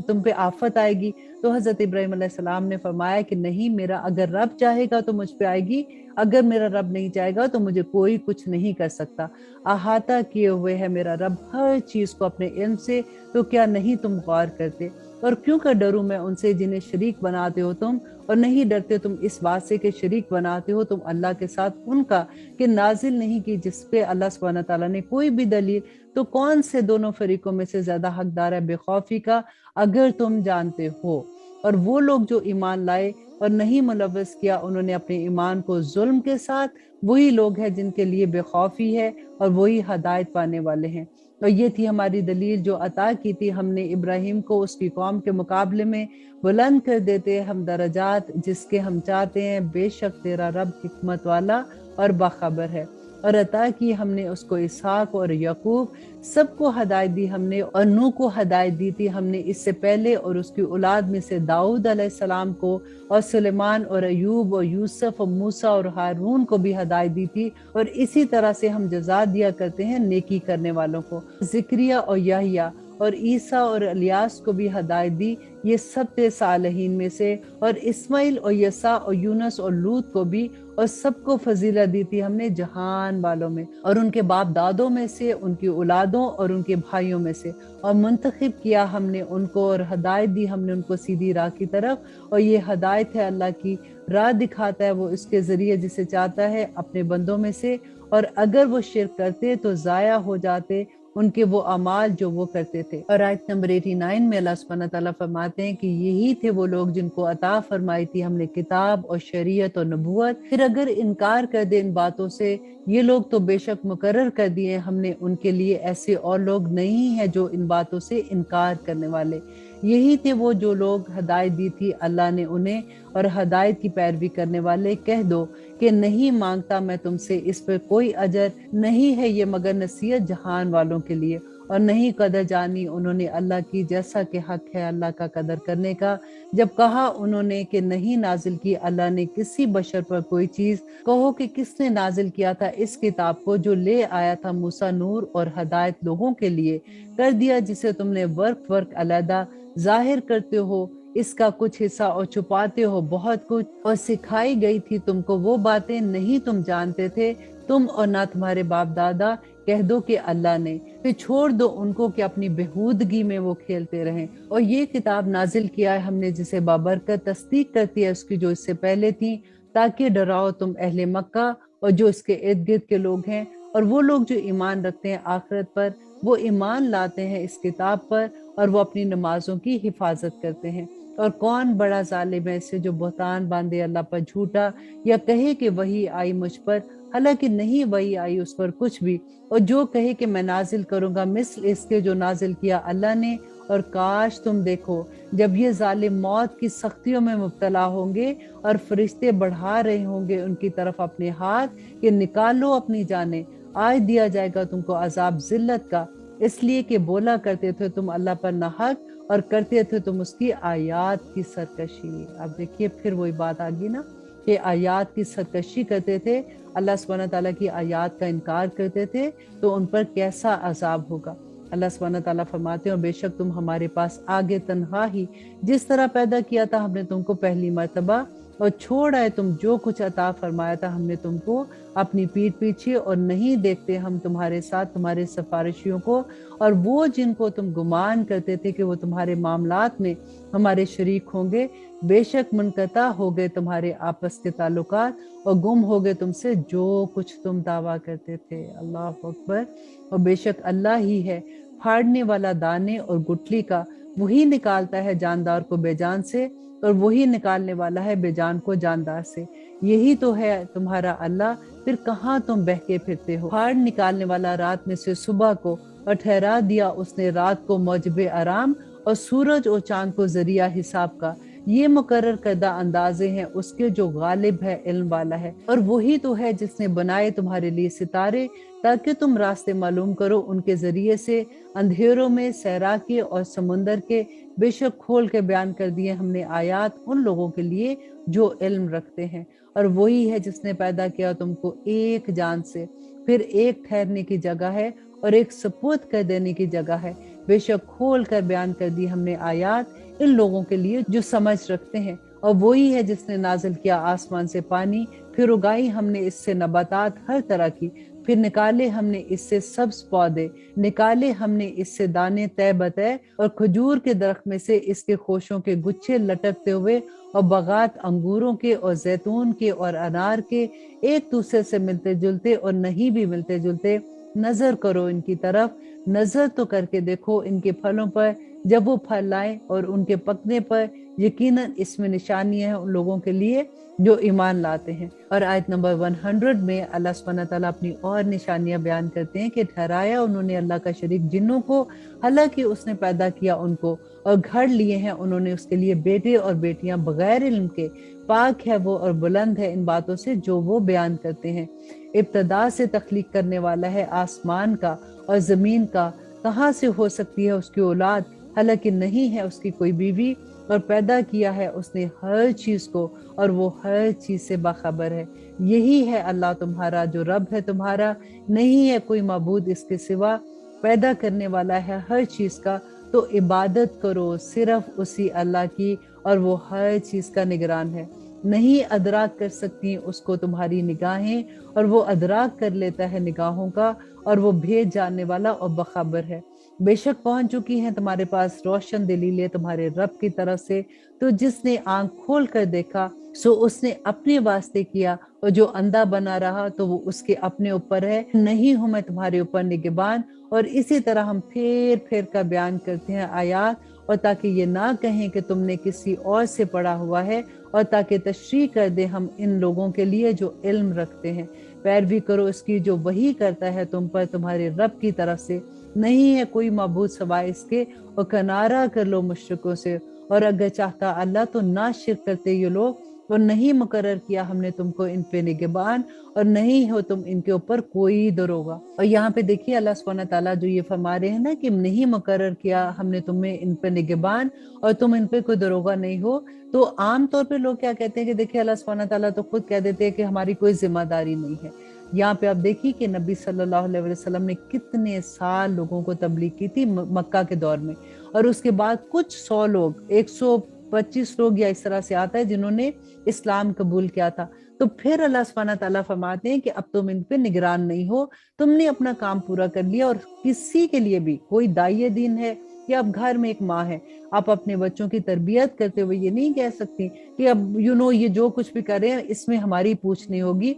تم پہ آفت آئے گی۔ تو حضرت ابراہیم علیہ السلام نے فرمایا کہ نہیں، میرا اگر رب چاہے گا تو مجھ پہ آئے گی، اگر میرا رب نہیں چاہے گا تو مجھے کوئی کچھ نہیں کر سکتا۔ احاطہ کیے ہوئے ہے میرا رب ہر چیز کو اپنے علم سے، تو کیا نہیں تم غور کرتے؟ اور کیوں کر ڈروں میں ان سے جنہیں شریک بناتے ہو تم، اور نہیں ڈرتے تم اس بات سے کہ شریک بناتے ہو تم اللہ کے ساتھ ان کا، کہ نازل نہیں کی جس پہ اللہ سبحانہ تعالیٰ نے کوئی بھی دلیل، تو کون سے دونوں فریقوں میں سے زیادہ حقدار ہے بے خوفی کا، اگر تم جانتے ہو۔ اور وہ لوگ جو ایمان لائے اور نہیں ملوث کیا انہوں نے اپنے ایمان کو ظلم کے ساتھ، وہی لوگ ہیں جن کے لیے بے خوفی ہے اور وہی ہدایت پانے والے ہیں۔ اور یہ تھی ہماری دلیل جو عطا کی تھی ہم نے ابراہیم کو اس کی قوم کے مقابلے میں، بلند کر دیتے ہم درجات جس کے ہم چاہتے ہیں، بے شک تیرا رب حکمت والا اور باخبر ہے۔ اور عطا کی ہم نے اس کو اسحاق اور یعقوب، سب کو ہدایت دی ہم نے، اور نوح کو ہدایت دی تھی ہم نے اس سے پہلے، اور اس کی اولاد میں سے داؤد علیہ السلام کو، اور سلیمان اور ایوب اور یوسف اور موسیٰ اور ہارون کو بھی ہدایت دی تھی، اور اسی طرح سے ہم جزا دیا کرتے ہیں نیکی کرنے والوں کو۔ زکریا اور یحییٰ اور عیسیٰ اور الیاس کو بھی ہدایت دی، یہ سب تھے صالحین میں سے، اور اسماعیل اور یسع اور یونس اور لوط کو بھی، اور سب کو فضیلت دی تھی ہم نے جہان والوں میں، اور ان کے باپ دادوں میں سے، ان کی اولادوں اور ان کے بھائیوں میں سے، اور منتخب کیا ہم نے ان کو، اور ہدایت دی ہم نے ان کو سیدھی راہ کی طرف۔ اور یہ ہدایت ہے اللہ کی راہ دکھاتا ہے وہ اس کے ذریعے جسے چاہتا ہے اپنے بندوں میں سے، اور اگر وہ شرک کرتے تو ضائع ہو جاتے ان کے وہ اعمال جو وہ کرتے تھے۔ اور آیت نمبر 89 میں اللہ سبحانہ تعالیٰ فرماتے ہیں کہ یہی تھے وہ لوگ جن کو عطا فرمائی تھی ہم نے کتاب اور شریعت اور نبوت، پھر اگر انکار کر دے ان باتوں سے، یہ لوگ تو بے شک مقرر کر دیے ہم نے ان کے لیے ایسے اور لوگ نہیں ہیں جو ان باتوں سے انکار کرنے والے۔ یہی تھے وہ جو لوگ ہدایت دی تھی اللہ نے انہیں، اور ہدایت کی پیروی کرنے والے کہہ دو کہ نہیں مانگتا میں تم سے اس پر کوئی اجر، نہیں ہے یہ مگر نصیحت جہان والوں کے لیے۔ اور نہیں قدر جانی انہوں نے اللہ کی، جیسا کہ حق ہے اللہ کا قدر کرنے کا۔ جب کہا انہوں نے کہ نہیں نازل کی اللہ نے کسی بشر پر کوئی چیز، کہو کہ کس نے نازل کیا تھا اس کتاب کو جو لے آیا تھا موسیٰ، نور اور ہدایت لوگوں کے لیے، کر دیا جسے تم نے ورق علیحدہ، ظاہر کرتے ہو اس کا کچھ حصہ اور چھپاتے ہو بہت کچھ، اور سکھائی گئی تھی تم کو وہ باتیں نہیں تم جانتے تھے تم اور نہ تمہارے باپ دادا، کہہ دو کہ اللہ نے، پھر چھوڑ دو ان کو کہ اپنی بہودگی میں وہ کھیلتے رہیں۔ اور یہ کتاب نازل کیا ہے ہم نے جسے بابرکت، تصدیق کرتی ہے اس کی جو اس سے پہلے تھی، تاکہ ڈراؤ تم اہل مکہ اور جو اس کے ارد گرد کے لوگ ہیں، اور وہ لوگ جو ایمان رکھتے ہیں آخرت پر، وہ ایمان لاتے ہیں اس کتاب پر، اور وہ اپنی نمازوں کی حفاظت کرتے ہیں۔ اور کون بڑا ظالم ہے اس سے جو بہتان باندھے اللہ پر جھوٹا، یا کہے کہ وحی آئی مجھ پر، حالانکہ نہیں وحی آئی اس پر کچھ بھی، اور جو کہے کہ میں نازل کروں گا مثل اس کے جو نازل کیا اللہ نے۔ اور کاش تم دیکھو جب یہ ظالم موت کی سختیوں میں مبتلا ہوں گے، اور فرشتے بڑھا رہے ہوں گے ان کی طرف اپنے ہاتھ کہ نکالو اپنی جانیں، آج دیا جائے گا تم کو عذاب ذلت کا، اس لیے کہ بولا کرتے تھے تم اللہ پر ناحق، اور کرتے تھے تم اس کی آیات کی سرکشی۔ اب دیکھیے پھر وہی بات آگی نا کہ آیات کی سرکشی کرتے تھے، اللہ سبحانہ تعالیٰ کی آیات کا انکار کرتے تھے، تو ان پر کیسا عذاب ہوگا۔ اللہ سبحانہ تعالیٰ فرماتے ہیں اور بے شک تم ہمارے پاس آگے تنہا ہی، جس طرح پیدا کیا تھا ہم نے تم کو پہلی مرتبہ، اور چھوڑ آئے تم جو کچھ عطا فرمایا تھا ہم نے تم کو اپنی پیٹھ پیچھے، اور نہیں دیکھتے ہم تمہارے ساتھ تمہارے سفارشیوں کو، اور وہ جن کو تم گمان کرتے تھے کہ وہ تمہارے معاملات میں ہمارے شریک ہوں گے، بے شک منقطع ہو گئے تمہارے آپس کے تعلقات، اور گم ہو گئے تم سے جو کچھ تم دعویٰ کرتے تھے۔ اللہ اکبر۔ اور بے شک اللہ ہی ہے پھاڑنے والا دانے اور گٹھلی کا، وہی نکالتا ہے جاندار کو بے جان سے، اور وہی نکالنے والا ہے بے جان کو جاندار سے، یہی تو ہے تمہارا اللہ، پھر کہاں تم بہکے پھرتے ہو۔ پھاڑ نکالنے والا رات میں سے صبح کو، اور ٹھہرا دیا اس نے رات کو موجب آرام، اور सूरज और चांद को जरिया हिसाब का। ये मुकर्रर करदा अंदाजे हैं उसके जो गालिब है, इल्म वाला है। और वही तो है जिसने बनाए तुम्हारे लिए सितारे ताकि तुम रास्ते मालूम करो उनके जरिए से। अंधेरों में सहरा के और समुंदर के बेशक खोल के बयान कर दिए हमने आयात उन लोगों के लिए जो इल्म रखते हैं। और वही है जिसने पैदा किया तुमको एक जान से, फिर एक ठहरने की जगह है और एक सपुर्द कर देने की जगह है। बेशक खोल कर बयान कर दी हमने आयात इन लोगों के लिए जो समझ रखते हैं। और वही है जिसने नाजिल किया आसमान से पानी, फिर उगाई हमने इससे नबातात हर तरह की, फिर निकाले हमने इससे सब्ज पौधे, निकाले हमने इससे दाने तय बतय, और खजूर के दरख्त में से इसके खोशों के गुच्छे लटकते हुए, और बगात अंगूरों के और जैतून के और अनार के एक दूसरे से मिलते जुलते और नहीं भी मिलते जुलते। नजर करो इनकी तरफ, नजर तो करके देखो इनके फलों पर जब वो फल लाएं, और उनके पकने पर यकीनन इसमें निशानियां हैं उन लोगों के लिए जो ईमान लाते हैं। और आयत नंबर 100 में अल्लाह सुब्हानहू तआला अपनी और निशानियां बयान करते हैं कि ठहराया उन्होंने अल्लाह का शरीक जिन्नों को, हालांकि उसने पैदा किया उनको, और घर लिए हैं उन्होंने उसके लिए बेटे और बेटियां बगैर इल्म के। पाक है वो और बुलंद है इन बातों से जो वो बयान करते हैं। इब्तदा से तख्लीक करने वाला है आसमान का और जमीन का, कहाँ से हो सकती है उसकी औलाद, हालांकि नहीं है उसकी कोई बीवी। और पैदा किया है उसने हर चीज को और वो हर चीज से बाखबर है। यही है अल्लाह तुम्हारा जो रब है तुम्हारा, नहीं है कोई माबूद इसके सिवा। पैदा करने वाला है हर चीज का, तो इबादत करो सिर्फ उसी अल्लाह की, और वो हर चीज का निगरान है। नहीं अदराक कर सकती उसको तुम्हारी निगाहें, और वो अदराक कर लेता है निगाहों का, और वो भेद जानने वाला और बखबर है। बेशक पहुंच चुकी हैं तुम्हारे पास रोशन दलीलें तुम्हारे रब की तरफ से, तो जिसने आंख खोल कर देखा सो उसने अपने वास्ते किया, और जो अंधा बना रहा तो वो उसके अपने ऊपर है। नहीं हूं मैं तुम्हारे ऊपर निगहबान। और इसी तरह हम फेर फेर का बयान करते हैं आयात, और ताकि ये ना कहें कि तुमने किसी और से पढ़ा हुआ है, और ताकि तशरीह कर दे हम इन लोगों के लिए जो इल्म रखते हैं। पैरवी करो इसकी जो वही करता है तुम पर तुम्हारे रब की तरफ से, नहीं है कोई माबूद सवाए इसके, और किनारा कर लो मुश्रिकों से। और अगर चाहता अल्लाह तो ना शिरक करते ये लोग, और नहीं मुकर्रर किया हमने तुमको इन पे निगहबान, और नहीं हो तुम इनके ऊपर कोई दरोगा। और यहाँ पे देखिए अल्लाह सुब्हानहू तआला जो ये फरमा रहे हैं ना कि नहीं मुकर्रर किया हमने तुम्हें इन पे निगहबान, और तुम इन पे कोई दरोगा नहीं हो। तो आम तौर पे लोग क्या कहते हैं कि देखिए अल्लाह सुब्हानहू तआला तो खुद कह देते हैं कि हमारी कोई जिम्मेदारी नहीं है। यहाँ पे आप देखिए कि नबी सल्लल्लाहु अलैहि वसल्लम ने कितने साल लोगों को तबलीग की थी मक्का के दौर में, और उसके बाद कुछ 100 लोग, 125 लोग या इस तरह से आता है जिन्होंने इस्लाम कबूल किया था। तो फिर अल्लाह सुब्हानहू तआला फरमाते हैं कि अब तुम इन पे निगरान नहीं हो, तुमने अपना काम पूरा कर लिया। और किसी के लिए भी, कोई दाई दीन है या अब घर में एक माँ है, आप अपने बच्चों की तरबियत करते हुए ये नहीं कह सकती कि अब ये जो कुछ भी कर रहे हैं इसमें हमारी पूछ नहीं होगी।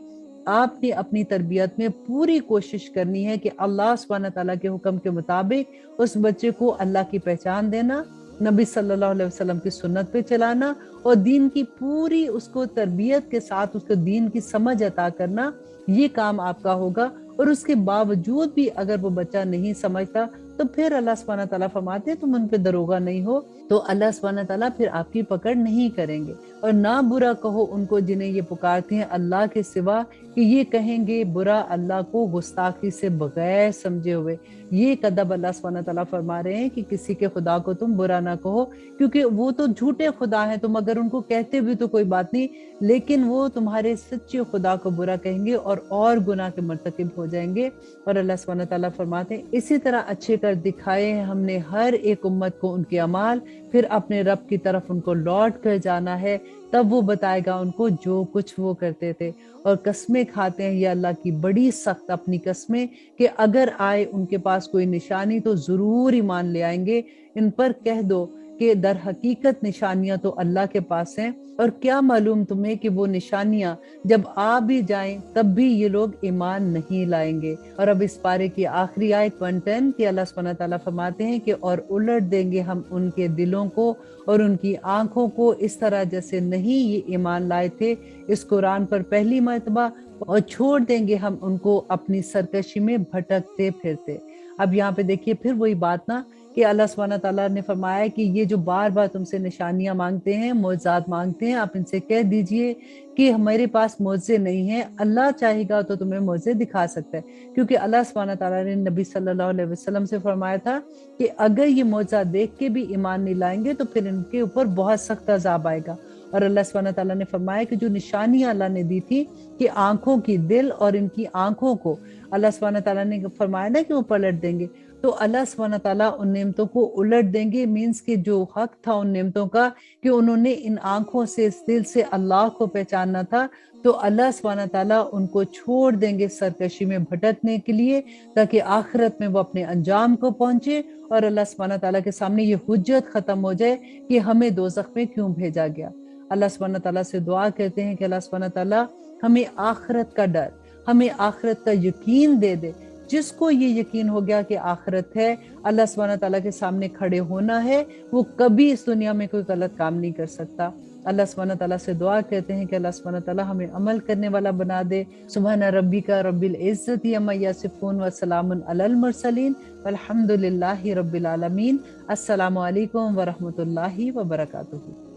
आपने अपनी तरबियत में पूरी कोशिश करनी है कि अल्लाह सुब्हानहू तआला के हुक्म के मुताबिक उस बच्चे को अल्लाह की पहचान देना, नबी सल्लल्लाहु अलैहि वसल्लम की सुन्नत पे चलाना, और दीन की पूरी उसको तरबियत के साथ उसको दीन की समझ अता करना, ये काम आपका होगा। और उसके बावजूद भी अगर वो बच्चा नहीं समझता तो फिर अल्लाह सुब्हानहू तआला फरमाते तुम उन पे दरोगा नहीं हो, तो अल्लाह सुब्हानहू तआला फिर आपकी पकड़ नहीं करेंगे। और ना बुरा कहो उनको जिन्हें ये पुकारते हैं अल्लाह के सिवा, कि ये कहेंगे बुरा अल्लाह को गुस्ताखी से बगैर समझे हुए। ये कदब अल्लाह सुब्हानहू तआला फरमा रहे हैं कि किसी के खुदा को तुम बुरा ना कहो, क्योंकि वो तो झूठे खुदा हैं। तुम अगर उनको कहते भी तो कोई बात नहीं, लेकिन वो तुम्हारे सच्चे खुदा को बुरा कहेंगे और गुनाह के मर्तकिब हो जाएंगे। और अल्लाह सुब्हानहू तआला फरमाते हैं इसी तरह अच्छे कर दिखाए हैं हमने हर एक उम्मत को उनके अमाल, फिर अपने रब की तरफ उनको लौट कर जाना है, तब वो बताएगा उनको जो कुछ वो करते थे। और कस्में खाते हैं ये अल्लाह की बड़ी सख्त अपनी कस्में, कि अगर आए उनके पास कोई निशानी तो जरूर ईमान ले आएंगे। इन पर कह दो कि दर हकीकत निशानियां तो अल्लाह के पास हैं, और क्या मालूम तुम्हें कि वो निशानियां जब आ भी जाएं तब भी ये लोग ईमान नहीं लाएंगे। और अब इस पारे की आखिरी आयत 110 की अल्लाह सुब्हानहू तआला फरमाते हैं कि और उलट देंगे हम उनके दिलों को और उनकी आंखों को इस तरह जैसे नहीं ये ईमान लाए थे इस कुरान पर पहली मर्तबा, और छोड़ देंगे हम उनको अपनी सरकशी में भटकते फिरते। अब यहाँ पे देखिए फिर वही बात ना کہ اللہ سبحانہ تعالیٰ نے فرمایا کہ یہ جو بار بار تم سے نشانیاں مانگتے ہیں، معجزات مانگتے ہیں، آپ ان سے کہہ دیجئے کہ ہمارے پاس معجزے نہیں ہیں، اللہ چاہے گا تو تمہیں معجزے دکھا سکتا ہے، کیونکہ اللہ سبحانہ تعالیٰ نے نبی صلی اللہ علیہ وسلم سے فرمایا تھا کہ اگر یہ معجزہ دیکھ کے بھی ایمان نہیں لائیں گے تو پھر ان کے اوپر بہت سخت عذاب آئے گا۔ اور اللہ سبحانہ تعالیٰ نے فرمایا کہ جو نشانیاں اللہ نے دی تھی کہ آنکھوں کی، دل اور ان کی آنکھوں کو اللہ سبحانہ تعالیٰ نے فرمایا نا کہ وہ پلٹ دیں گے، تو اللہ سبحانہ تعالیٰ ان نعمتوں کو الٹ دیں گے، مینس کہ جو حق تھا ان نعمتوں کا کہ انہوں نے ان آنکھوں سے، اس دل سے اللہ کو پہچاننا تھا، تو اللہ سبحانہ تعالیٰ ان کو چھوڑ دیں گے سرکشی میں بھٹکنے کے لیے، تاکہ آخرت میں وہ اپنے انجام کو پہنچے اور اللہ سبحانہ تعالیٰ کے سامنے یہ حجت ختم ہو جائے کہ ہمیں دوزخ میں کیوں بھیجا گیا۔ اللہ سبحانہ تعالیٰ سے دعا کرتے ہیں کہ اللہ سبحانہ تعالیٰ ہمیں آخرت کا ڈر، ہمیں آخرت کا یقین دے دے۔ جس کو یہ یقین ہو گیا کہ آخرت ہے، اللہ سبحانہ تعالیٰ کے سامنے کھڑے ہونا ہے، وہ کبھی اس دنیا میں کوئی غلط کام نہیں کر سکتا۔ اللہ سبحانہ تعالیٰ سے دعا کرتے ہیں کہ اللہ سبحانہ تعالیٰ ہمیں عمل کرنے والا بنا دے۔ سبحان ربک رب العزت عما یصفون وسلام علی المرسلین والحمد للہ رب العالمین۔ السلام علیکم ورحمۃ اللہ وبرکاتہ۔